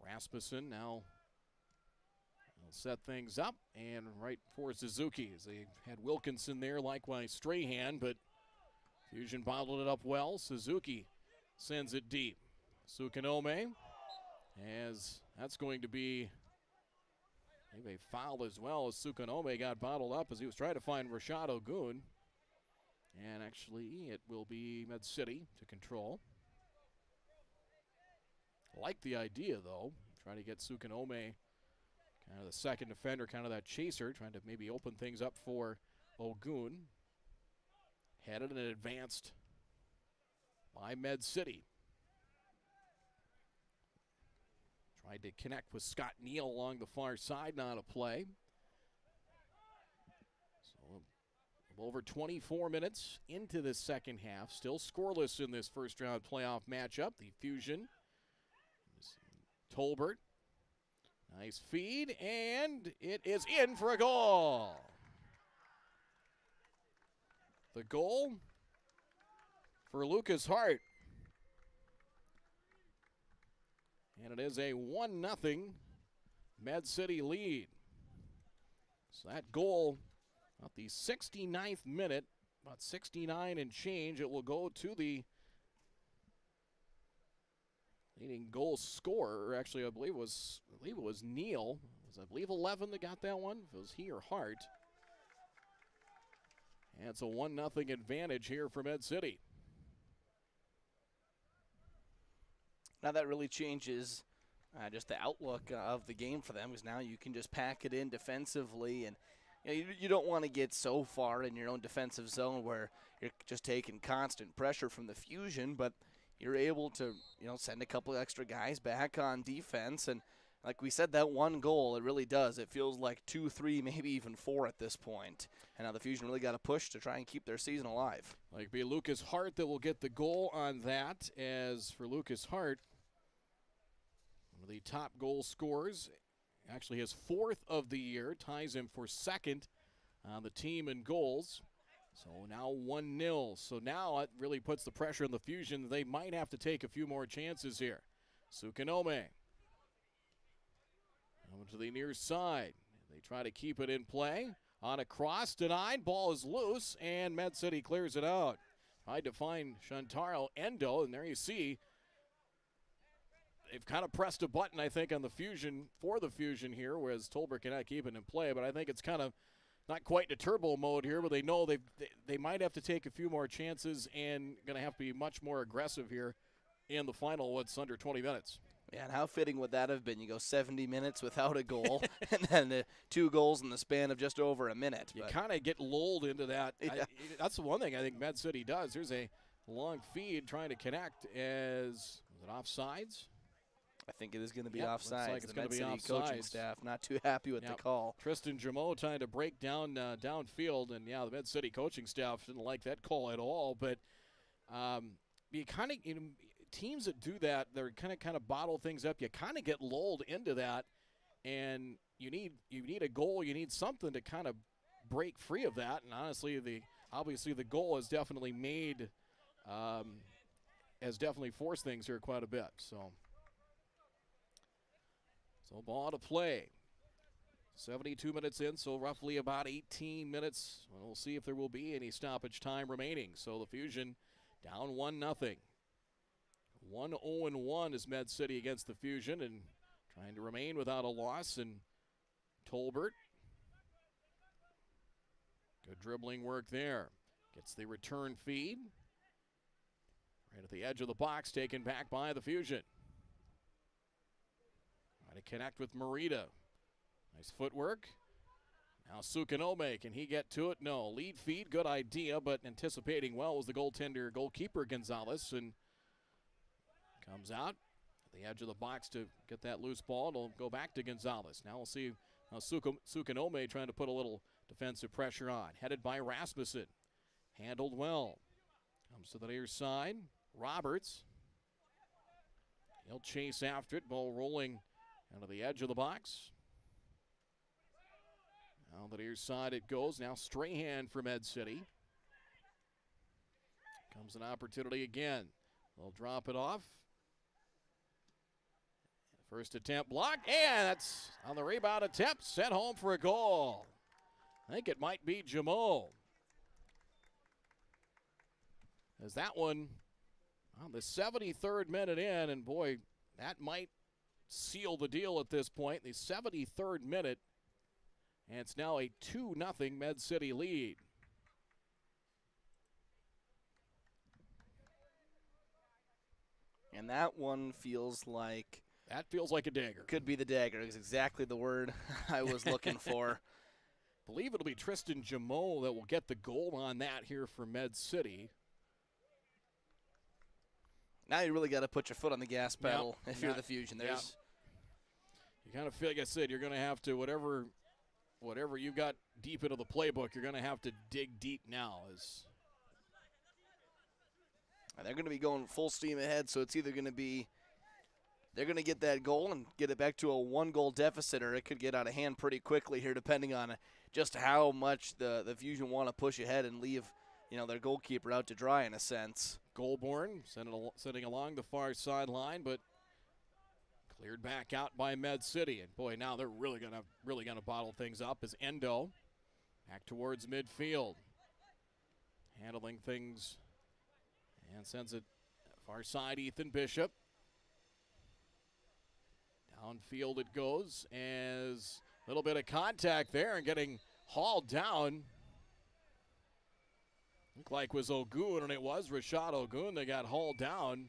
Rasmussen now will set things up, and right for Suzuki as they had Wilkinson there, likewise Strahan, but Fusion bottled it up well. Suzuki sends it deep. Sukanome, as that's going to be maybe a foul as well, as Sukanome got bottled up as he was trying to find Rashad Ogun. And actually, it will be Med City to control. Like the idea, though. Trying to get Sukanome, kind of the second defender, kind of that chaser, trying to maybe open things up for Ogun. Headed and advanced by Med City. Tried to connect with Scott Neal along the far side, not a play. So over 24 minutes into the second half. Still scoreless in this first round playoff matchup. The Fusion. Tolbert. Nice feed, and it is in for a goal. The goal for Lucas Hart. And it is a 1-0 Med City lead. So that goal, about the 69th minute, about 69 and change, it will go to the leading goal scorer. Or actually, I believe it was Neal. It was, I believe, 11 that got that one. If it was he or Hart. And it's a 1-0 advantage here for Med City. Now that really changes just the outlook of the game for them, because now you can just pack it in defensively, and you don't want to get so far in your own defensive zone where you're just taking constant pressure from the Fusion, but you're able to send a couple extra guys back on defense. And like we said, that one goal, it really does. It feels like 2, 3, maybe even 4 at this point. And now the Fusion really got to push to try and keep their season alive. Like be Lucas Hart that will get the goal on that. As for Lucas Hart, one of the top goal scorers, actually his 4th of the year, ties him for 2nd on the team in goals. So now 1-0. So now it really puts the pressure on the Fusion. They might have to take a few more chances here. Sukanome. Over to the near side. They try to keep it in play. On a cross, denied. Ball is loose, and Med City clears it out. Tried to find Shantaro Endo, and there you see they've kind of pressed a button, I think, on the Fusion, for the Fusion here, whereas Tolbert cannot keep it in play. But I think it's kind of not quite in turbo mode here, but they know they might have to take a few more chances and going to have to be much more aggressive here in the final, what's under 20 minutes. Yeah, and how fitting would that have been? You go 70 minutes without a goal, and then 2 goals in the span of just over a minute. You kind of get lulled into that. Yeah. That's the one thing I think Med City does. There's a long feed trying to connect. Was it offsides? I think it is going to be Yep, offsides. looks like it's the gonna Med be City coaching offsides. staff not too happy with the call. Tristan Jameau trying to break down downfield, and the Med City coaching staff didn't like that call at all. But you kind of teams that do that, they're kind of bottle things up. You kind of get lulled into that, and you need a goal. You need something to kind of break free of that. And honestly, obviously the goal has definitely forced things here quite a bit. So ball to play. 72 minutes in, so roughly about 18 minutes. We'll see if there will be any stoppage time remaining. So the Fusion down 1-0. 1-0-1 is Med City against the Fusion, and trying to remain without a loss. And Tolbert, good dribbling work there. Gets the return feed. Right at the edge of the box, taken back by the Fusion. Trying to connect with Morita. Nice footwork. Now Sukanome, can he get to it? No. Lead feed, good idea, but anticipating well was the goalkeeper Gonzalez, and comes out at the edge of the box to get that loose ball. It'll go back to Gonzalez. Now we'll see Sukanome trying to put a little defensive pressure on. Headed by Rasmussen. Handled well. Comes to the near side. Roberts. He'll chase after it. Ball rolling out of the edge of the box. Now the near side it goes. Now Strahan for Med City. Comes an opportunity again. They'll drop it off. First attempt blocked, and that's on the rebound attempt, sent home for a goal. I think it might be Jamo. As that one on the 73rd minute in, and boy, that might seal the deal at this point. The 73rd minute, and it's now a 2-0 Med City lead. And that one feels like... That feels like a dagger. Could be the dagger. Is exactly the word I was looking for. Believe it'll be Tristan Jamo that will get the goal on that here for Med City. Now you really got to put your foot on the gas pedal if you're the Fusion. There's, You kind of feel, like I said, you're going to have to, whatever you got deep into the playbook, you're going to have to dig deep now. They're going to be going full steam ahead, so it's either going to be they're going to get that goal and get it back to a 1-goal deficit, or it could get out of hand pretty quickly here, depending on just how much the Fusion want to push ahead and leave, their goalkeeper out to dry in a sense. Goalborn sending along the far sideline, but cleared back out by Med City. And boy, now they're really gonna bottle things up as Endo back towards midfield, handling things, and sends it far side. Ethan Bishop. Downfield it goes, as a little bit of contact there and getting hauled down. Looked like it was Ogun, and it was Rashad Ogun that got hauled down.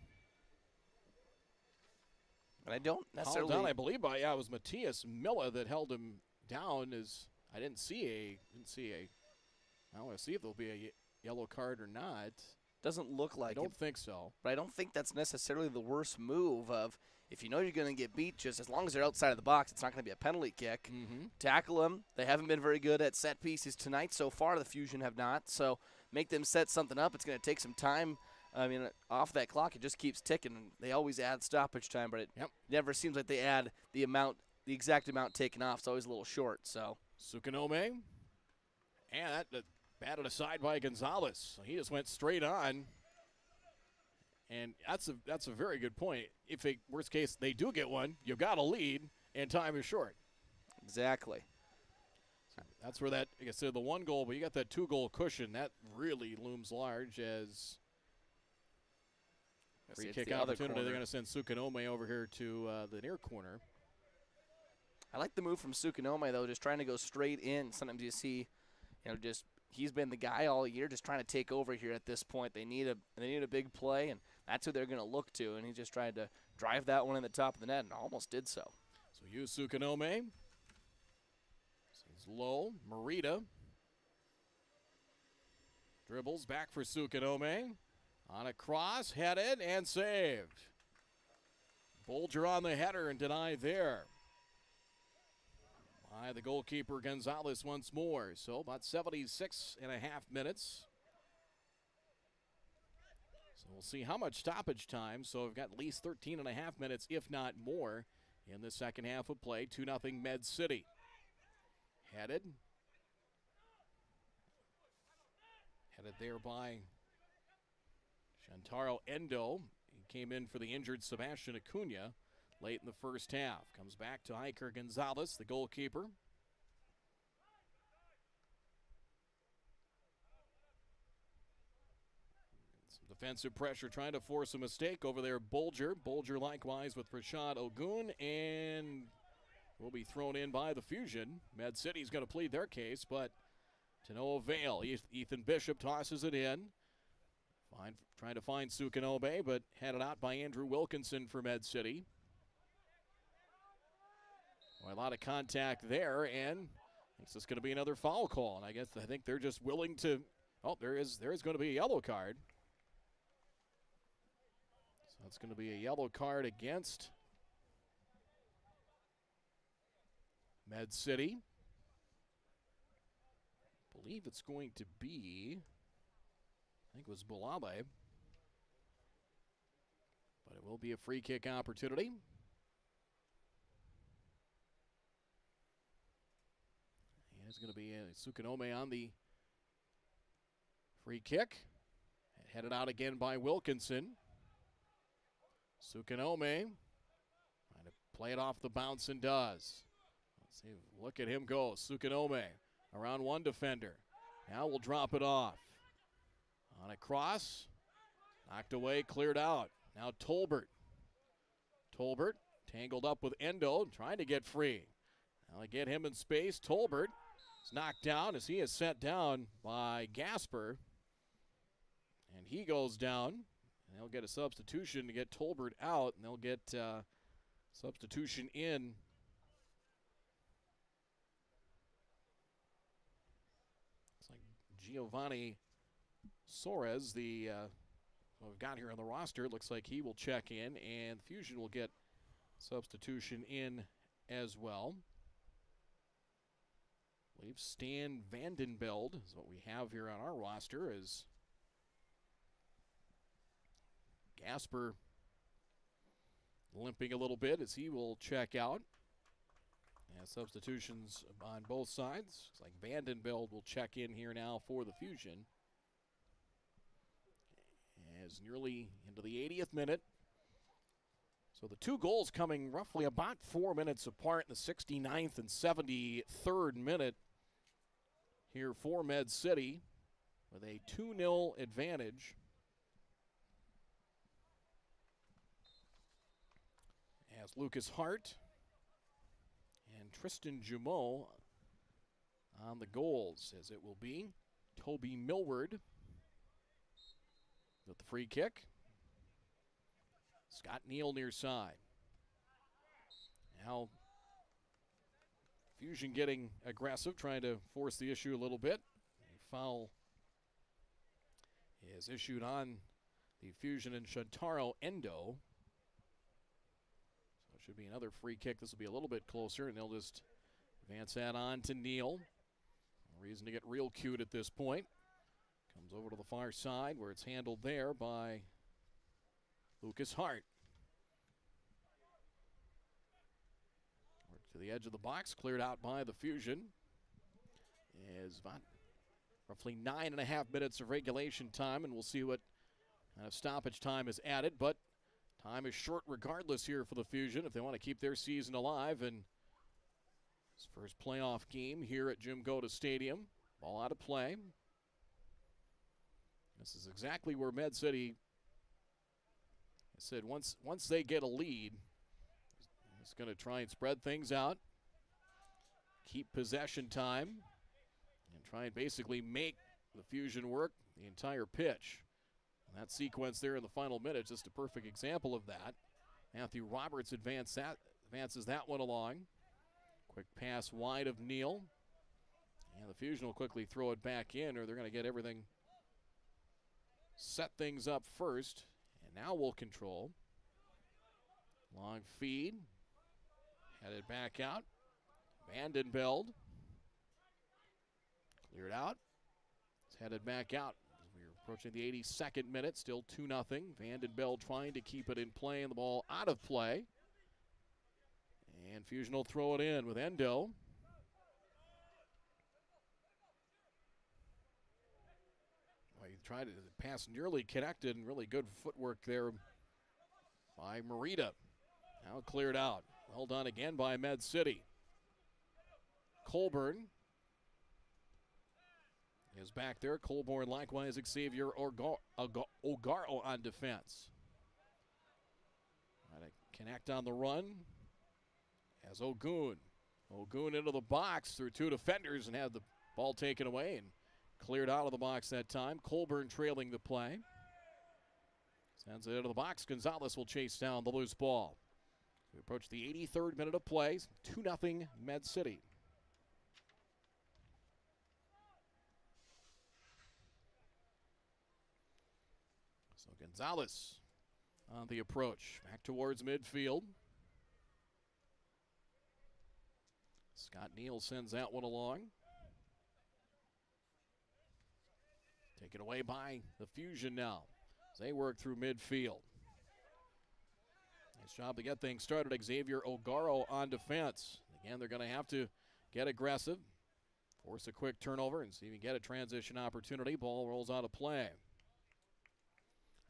And I don't necessarily... Hauled down, I believe, it was Matthias Milla that held him down. I didn't see I want to see if there'll be a yellow card or not. Doesn't look like I don't think so. But I don't think that's necessarily the worst move of, if you know you're going to get beat, just as long as they're outside of the box, it's not going to be a penalty kick. Mm-hmm. Tackle them. They haven't been very good at set pieces tonight. So far, the Fusion have not. So make them set something up. It's going to take some time. I mean, off that clock, it just keeps ticking. They always add stoppage time, but it never seems like they add the exact amount taken off. It's always a little short. So Sukanome, and that batted aside by Gonzalez. So he just went straight on. And that's a very good point. If worst case they do get one, you've got a lead, and time is short. Exactly. That's where that, like I said, the 1 goal, but you got that 2-goal cushion. That really looms large as free kick opportunity. They're going to send Sukanome over here to the near corner. I like the move from Sukanome, though, just trying to go straight in. Sometimes you see, he's been the guy all year, just trying to take over here at this point. They need a big play, and that's who they're going to look to. And he just tried to drive that one in the top of the net and almost did so. So use Sukanome. Sends low. Marita dribbles back for Sukanome. On a cross, headed and saved. Bolger on the header and denied there by the goalkeeper Gonzalez once more. So about 76 and a half minutes. So we'll see how much stoppage time. So we've got at least 13 and a half minutes, if not more, in the second half of play. 2-0 Med City. Headed there by Shantaro Endo. He came in for the injured Sebastian Acuna late in the first half. Comes back to Iker Gonzalez, the goalkeeper. Some defensive pressure trying to force a mistake over there. Bolger likewise with Rashad Ogun, and will be thrown in by the Fusion. Med City's going to plead their case, but to no avail. Ethan Bishop tosses it in. Trying to find Sukanome, but headed out by Andrew Wilkinson for Med City. Well, a lot of contact there, and it's just going to be another foul call. And I think they're just willing to. Oh, there is going to be a yellow card. So it's going to be a yellow card against Med City. I believe it's going to be, I think it was Bulabe. But it will be a free kick opportunity. And it's going to be Sukanome on the free kick. Headed out again by Wilkinson. Sukanome trying to play it off the bounce and does. Let's see, look at him go. Sukanome around one defender. Now we'll drop it off. On a cross, knocked away, cleared out. Now Tolbert. Tolbert tangled up with Endo, trying to get free. Now they get him in space. Tolbert is knocked down as he is sent down by Gasper. And he goes down. And they'll get a substitution to get Tolbert out, and they'll get substitution in. It's like Giovanni Soares, what we've got here on the roster. Looks like he will check in, and Fusion will get substitution in as well. I believe Stan Vandenbeld is what we have here on our roster, as Gasper limping a little bit as he will check out. And substitutions on both sides. Looks like Vandenbeld will check in here now for the Fusion. As nearly into the 80th minute. So the two goals coming roughly about 4 minutes apart in the 69th and 73rd minute here for Med City with a 2-0 advantage. As Lucas Hart and Tristan Jumeau on the goals, as it will be Toby Millward with the free kick. Scott Neal near side. Now Fusion getting aggressive, trying to force the issue a little bit. A foul is issued on the Fusion and Shantaro Endo. So it should be another free kick. This will be a little bit closer, and they'll just advance that on to Neal. No reason to get real cute at this point. Comes over to the far side where it's handled there by Lucas Hart. Work to the edge of the box, cleared out by the Fusion. Is about roughly 9.5 minutes of regulation time, and we'll see what kind of stoppage time is added, but time is short regardless here for the Fusion if they want to keep their season alive. And this first playoff game here at Jim Goda Stadium. Ball out of play. This is exactly where Med City, I said, once they get a lead, it's going to try and spread things out, keep possession time, and try and basically make the Fusion work the entire pitch. And that sequence there in the final minutes is just a perfect example of that. Matthew Roberts advances that one along. Quick pass wide of Neal. And the Fusion will quickly throw it back in, or they're going to get everything set things up first, and now we'll control. Long feed, headed back out. Vandenbeld, cleared out. It's headed back out. We're approaching the 82nd minute, still 2-0. Vandenbeld trying to keep it in play, and the ball out of play. And Fusion will throw it in with Endo. Tried to pass nearly connected, and really good footwork there by Morita. Now cleared out. Well done again by Med City. Colburn is back there. Colborn likewise. Xavier Ogaro on defense. Trying to connect on the run as Ogun. Ogun into the box through two defenders and had the ball taken away and cleared out of the box that time. Colburn trailing the play. Sends it into the box. Gonzalez will chase down the loose ball. We approach the 83rd minute of play. 2-0 Med City. So Gonzalez on the approach. Back towards midfield. Scott Neal sends that one along. Taken away by the Fusion now as they work through midfield. Nice job to get things started. Xavier Ogaro on defense. Again, they're going to have to get aggressive, force a quick turnover, and see if you can get a transition opportunity. Ball rolls out of play.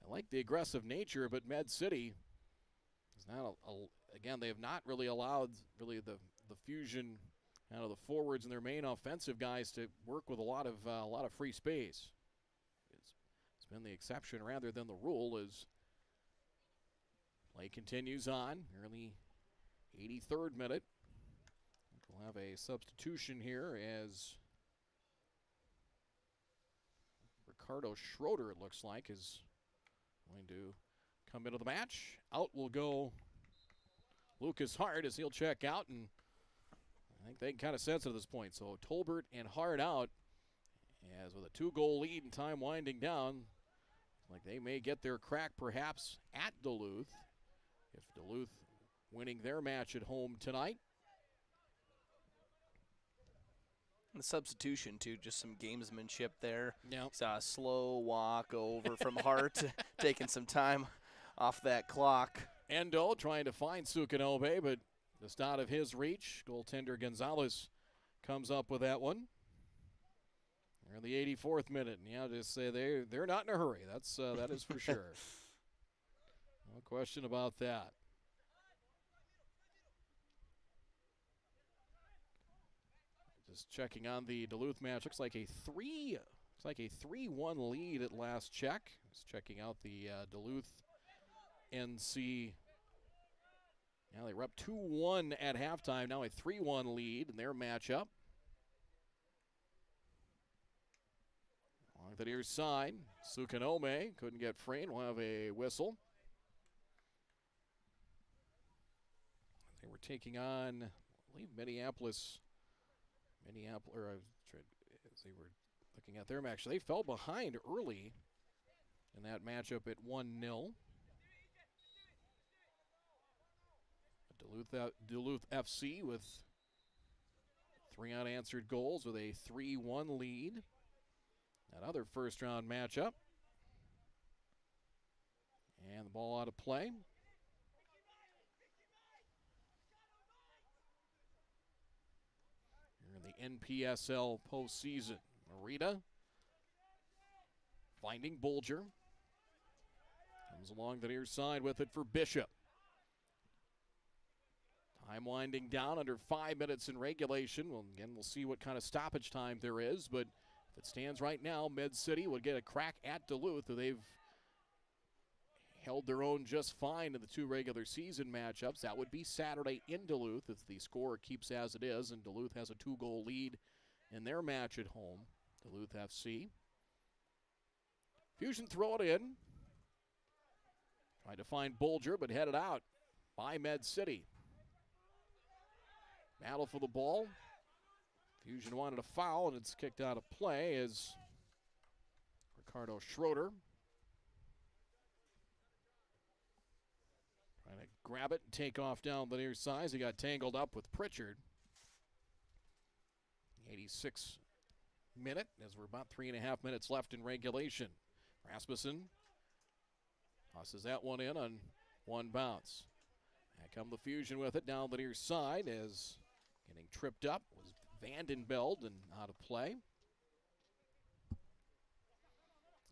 I like the aggressive nature, but Med City is not again, they have not really allowed the Fusion, the forwards and their main offensive guys to work with a lot of free space. It's been the exception rather than the rule as play continues on. Early 83rd minute. We'll have a substitution here as Ricardo Schroeder, it looks like, is going to come into the match. Out will go Lucas Hart as he'll check out, and I think they can kind of sense it at this point. So Tolbert and Hart out, as with a 2-goal lead and time winding down, like they may get their crack perhaps at Duluth, if Duluth winning their match at home tonight. The substitution, too, just some gamesmanship there. Yeah. Saw a slow walk over from Hart, taking some time off that clock. Endo trying to find Sukanobe, but just out of his reach. Goaltender Gonzalez comes up with that one. They're in the 84th minute, and yeah, just say they're not in a hurry. That is for sure. No question about that. Just checking on the Duluth match. Looks like a 3-1 lead at last check. Just checking out the Duluth NC. Now they were up 2-1 at halftime. Now a 3-1 lead in their matchup. Along the near side, Sukanome couldn't get free, and we'll have a whistle. They were taking on, I believe, Minneapolis, or as they were looking at their match. They fell behind early in that matchup at 1-0. Duluth FC with 3 unanswered goals with a 3-1 lead. That other first-round matchup. And the ball out of play. Here in the NPSL postseason. Marita finding Bolger. Comes along the near side with it for Bishop. Time winding down, under 5 minutes in regulation. Well, again, we'll see what kind of stoppage time there is, but if it stands right now, Med City would get a crack at Duluth. They've held their own just fine in the 2 regular season matchups. That would be Saturday in Duluth if the score keeps as it is, and Duluth has a 2-goal lead in their match at home, Duluth FC. Fusion throw it in. Tried to find Bolger, but headed out by Med City. Battle for the ball. Fusion wanted a foul, and it's kicked out of play as Ricardo Schroeder trying to grab it and take off down the near side. He got tangled up with Pritchard. 86th minute, as we're about 3.5 minutes left in regulation. Rasmussen tosses that one in on one bounce. Back come the Fusion with it down the near side as getting tripped up was Vandenbeld and out of play.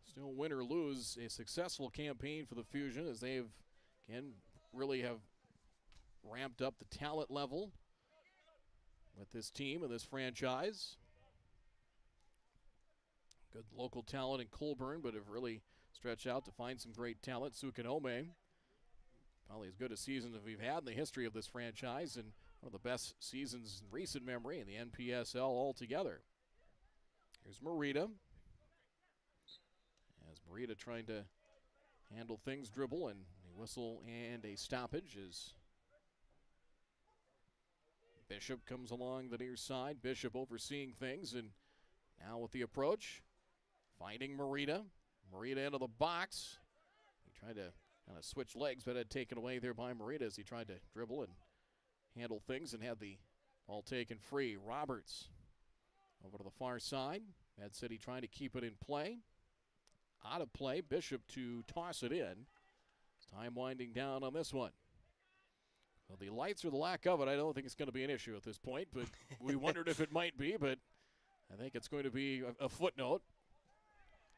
Still win or lose, a successful campaign for the Fusion as they've, again, really have ramped up the talent level with this team and this franchise. Good local talent in Colburn, but have really stretched out to find some great talent. Sukanome, probably as good a season as we've had in the history of this franchise, and one of the best seasons in recent memory in the NPSL altogether. Here's Marita. As Marita trying to handle things, dribble, and a whistle and a stoppage as Bishop comes along the near side. Bishop overseeing things, and now with the approach, finding Marita. Marita into the box. He tried to kind of switch legs, but had taken away there by Marita as he tried to dribble and handle things and had the ball taken free. Roberts over to the far side. Med City trying to keep it in play. Out of play. Bishop to toss it in. Time winding down on this one. Well, the lights or the lack of it, I don't think it's going to be an issue at this point, but we wondered if it might be, but I think it's going to be a footnote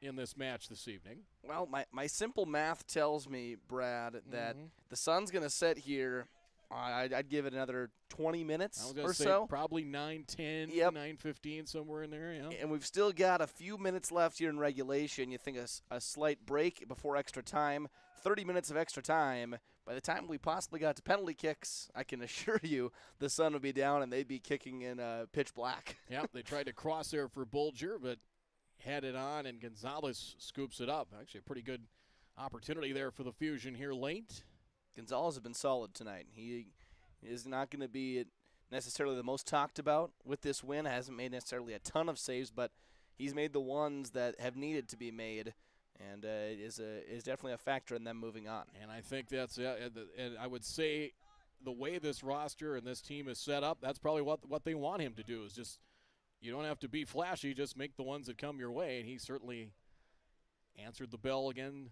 in this match this evening. Well, my simple math tells me, Brad, that the sun's going to set here I'd give it another 20 minutes I or was so. probably 9:10, Yep. 9:15, somewhere in there. Yeah. And we've still got a few minutes left here in regulation. You think a slight break before extra time, 30 minutes of extra time. By the time we possibly got to penalty kicks, I can assure you the sun would be down and they'd be kicking in pitch black. Yep, they tried to cross there for Bulger, but had it on, and Gonzalez scoops it up. Actually, a pretty good opportunity there for the Fusion here late. Gonzalez has been solid tonight. He is not going to be necessarily the most talked about with this win. Hasn't made necessarily a ton of saves, but he's made the ones that have needed to be made, and is definitely a factor in them moving on. And I think that's and I would say the way this roster and this team is set up, that's probably what they want him to do, is just, you don't have to be flashy, just make the ones that come your way, and he certainly answered the bell again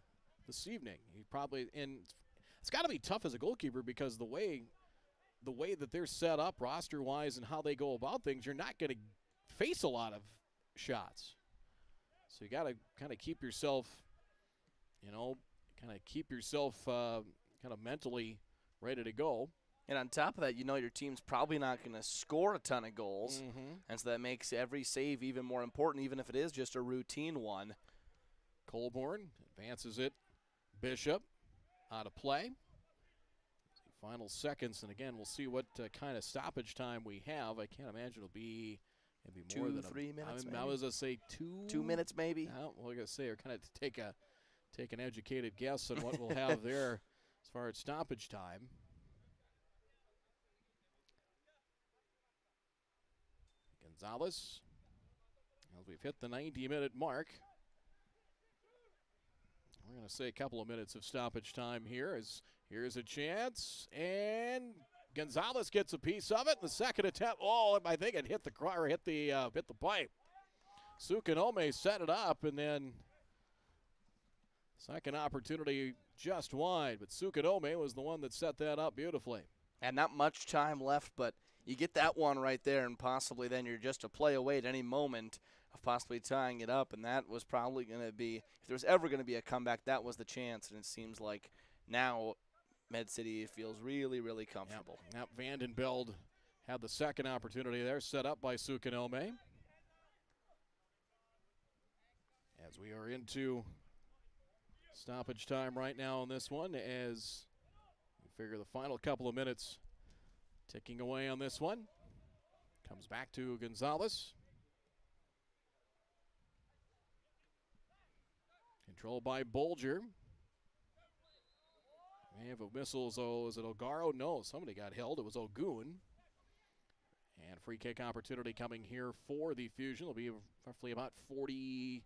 this evening. He probably, and it's got to be tough as a goalkeeper, because the way that they're set up roster-wise and how they go about things, you're not going to face a lot of shots. So you got to kind of keep yourself, kind of mentally ready to go. And on top of that, your team's probably not going to score a ton of goals, and so that makes every save even more important, even if it is just a routine one. Colborne advances it. Bishop out of play. Final seconds, and again, we'll see what kind of stoppage time we have. I can't imagine it'll be maybe more than 3 minutes. I was going to say 2 minutes, maybe. Well, I got to say, or kind of take an educated guess on what we'll have there as far as stoppage time. Gonzalez, as we've hit the 90-minute mark. We're going to say a couple of minutes of stoppage time here. Here's a chance, and Gonzalez gets a piece of it. The second attempt, I think it hit the pipe. Sukanome set it up, and then second opportunity just wide. But Sukanome was the one that set that up beautifully. And not much time left, but you get that one right there, and possibly then you're just a play away at any moment of possibly tying it up. And that was probably going to be, if there was ever going to be a comeback, that was the chance. And it seems like now Med City feels really, really comfortable. Yep. Vandenbeld had the second opportunity there, set up by Sukanome. As we are into stoppage time right now on this one, as we figure the final couple of minutes ticking away on this one. Comes back to Gonzalez. Controlled by Bulger. We have a missile. Is it Ogaro? No, somebody got held. It was Ogun. And free kick opportunity coming here for the Fusion. It'll be roughly about 40,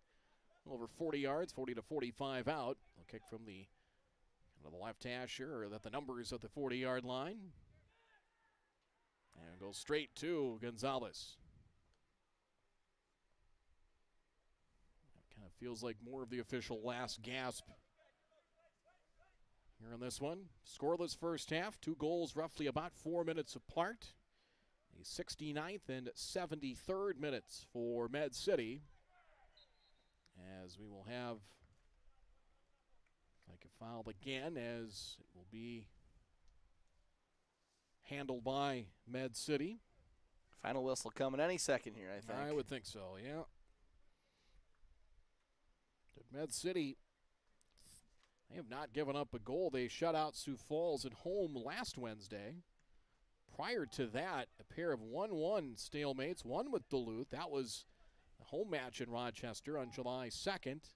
over 40 yards, 40 to 45 out. They'll kick from the left hash here, or that the numbers at the 40-yard line. And goes straight to Gonzalez. That kind of feels like more of the official last gasp here in this one. Scoreless first half, 2 goals roughly about 4 minutes apart. The 69th and 73rd minutes for Med City. As we will have, like a foul again, as it will be handled by Med City. Final whistle coming any second here, I think. I would think so, yeah. Med City, they have not given up a goal. They shut out Sioux Falls at home last Wednesday. Prior to that, a pair of 1-1 stalemates, one with Duluth. That was a home match in Rochester on July 2nd.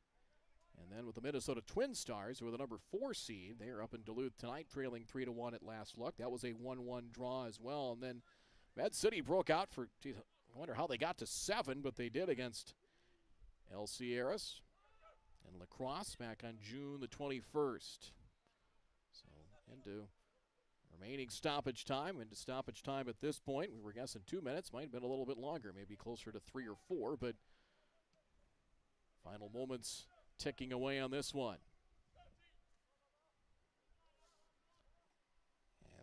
And then with the Minnesota Twin Stars, who are the number 4 seed, they are up in Duluth tonight, trailing 3-1 at last look. That was a 1-1 draw as well. And then Med City broke out for, I wonder how they got to 7, but they did against El Sierras and La Crosse back on June the 21st. So into remaining stoppage time. Into stoppage time at this point, we were guessing 2 minutes. Might have been a little bit longer, maybe closer to 3 or 4, but final moments ticking away on this one.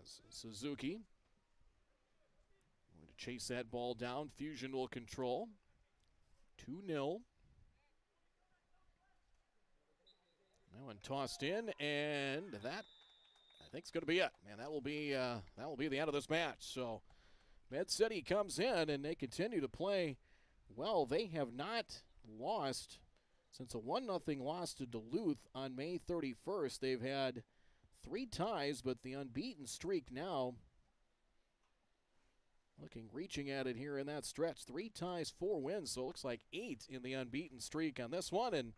As Suzuki going to chase that ball down. Fusion will control. 2-0. That one tossed in, and that I think it's going to be it. Man, that will be the end of this match. So Med City comes in, and they continue to play well. They have not lost since a 1-0 loss to Duluth on May 31st. They've had 3 ties, but the unbeaten streak now, reaching at it here in that stretch. 3 ties, 4 wins, so it looks like 8 in the unbeaten streak on this one, and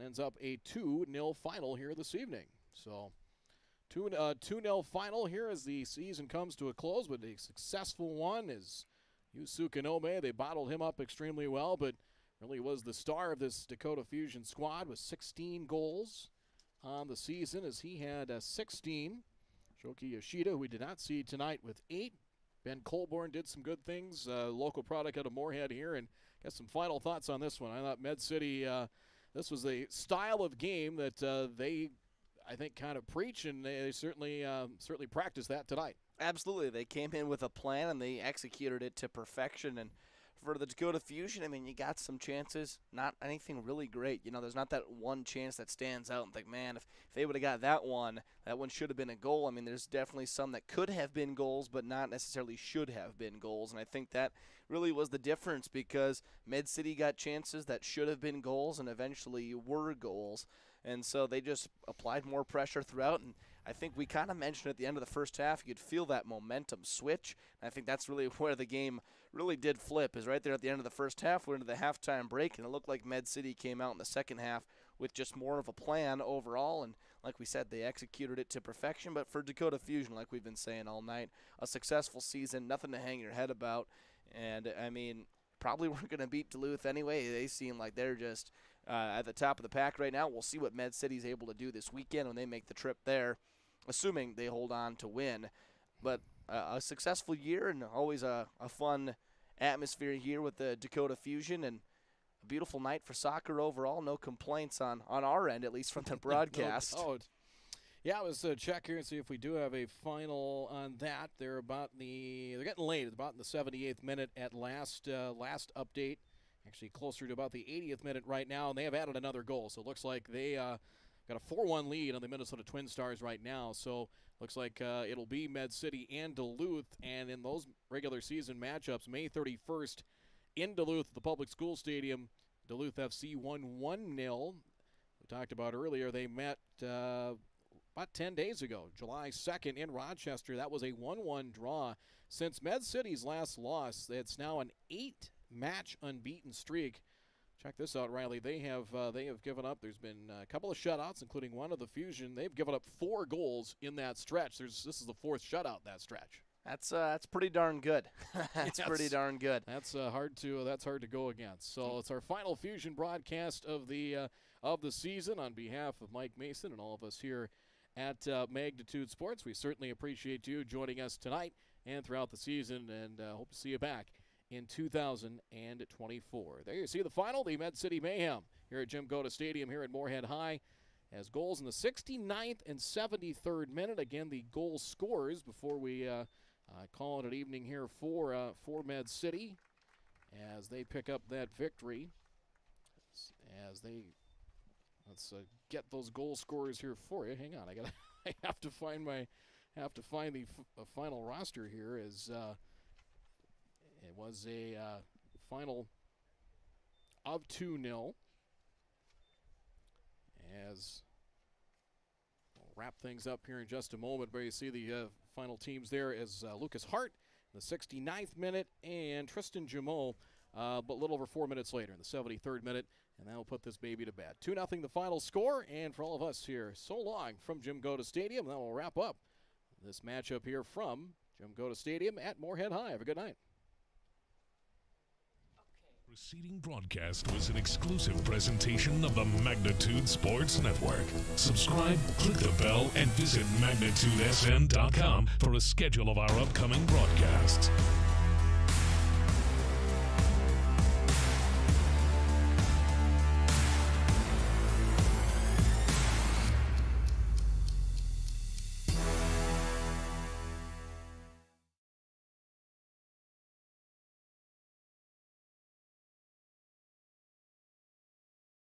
ends up a 2-0 final here this evening. So 2-0 final here as the season comes to a close, but a successful one is Yusuke Nome. They bottled him up extremely well, but really was the star of this Dakota Fusion squad with 16 goals on the season as he had 16. Shoki Yoshida, who we did not see tonight, with 8. Ben Colborn did some good things, local product out of Moorhead here, and got some final thoughts on this one. I thought Med City, this was a style of game that they, I think, kind of preach, and they certainly practiced that tonight. Absolutely. They came in with a plan, and they executed it to perfection. And for the Dakota Fusion, I mean, you got some chances, not anything really great. You know, there's not that one chance that stands out and think, man, if they would have got that one should have been a goal. I mean, there's definitely some that could have been goals, but not necessarily should have been goals. And I think that really was the difference, because Med City got chances that should have been goals and eventually were goals. And so they just applied more pressure throughout, and I think we kind of mentioned at the end of the first half, you could feel that momentum switch. And I think that's really where the game really did flip, is right there at the end of the first half. We're into the halftime break, and it looked like Med City came out in the second half with just more of a plan overall. And like we said, they executed it to perfection. But for Dakota Fusion, like we've been saying all night, a successful season, nothing to hang your head about. And, I mean, probably weren't going to beat Duluth anyway. They seem like they're just at the top of the pack right now. We'll see what Med City's able to do this weekend when they make the trip there, assuming they hold on to win. But a successful year, and always a fun atmosphere here with the Dakota Fusion, and a beautiful night for soccer overall. No complaints on our end, at least from the broadcast. Yeah, I was check here and see if we do have a final on that. They're getting late. It's about in the 78th minute at last update. Actually closer to about the 80th minute right now, and they have added another goal. So it looks like they got a 4-1 lead on the Minnesota Twin Stars right now. So looks like it'll be Med City and Duluth. And in those regular season matchups, May 31st in Duluth at the Public School Stadium, Duluth FC won 1-0. We talked about earlier, they met about 10 days ago, July 2nd in Rochester. That was a 1-1 draw. Since Med City's last loss, it's now an 8-match unbeaten streak. Check this out, Riley. They have given up. There's been a couple of shutouts, including one of the Fusion. They've given up 4 goals in that stretch. This is the 4th shutout in that stretch. That's pretty darn good. That's pretty darn good. That's hard to go against. So it's our final Fusion broadcast of the season. On behalf of Mike Mason and all of us here at Magnitude Sports, we certainly appreciate you joining us tonight and throughout the season, and hope to see you back in 2024. There you see the final, the Med City Mayhem here at Jim Goda Stadium here at Moorhead High, as goals in the 69th and 73rd minute. Again, the goal scorers before we call it an evening here for Med City as they pick up that victory. Let's get those goal scorers here for you. Hang on, I have to find the final roster here. As it was a final of 2-0. As we'll wrap things up here in just a moment, but you see the final teams there as Lucas Hart in the 69th minute and Tristan Jameau, but a little over 4 minutes later in the 73rd minute, and that'll put this baby to bed. 2-0 the final score, and for all of us here, so long from Jim Goda Stadium. That will wrap up this matchup here from Jim Goda Stadium at Moorhead High. Have a good night. Preceding broadcast was an exclusive presentation of the Magnitude Sports Network. Subscribe, click the bell, and visit magnitudesn.com for a schedule of our upcoming broadcasts.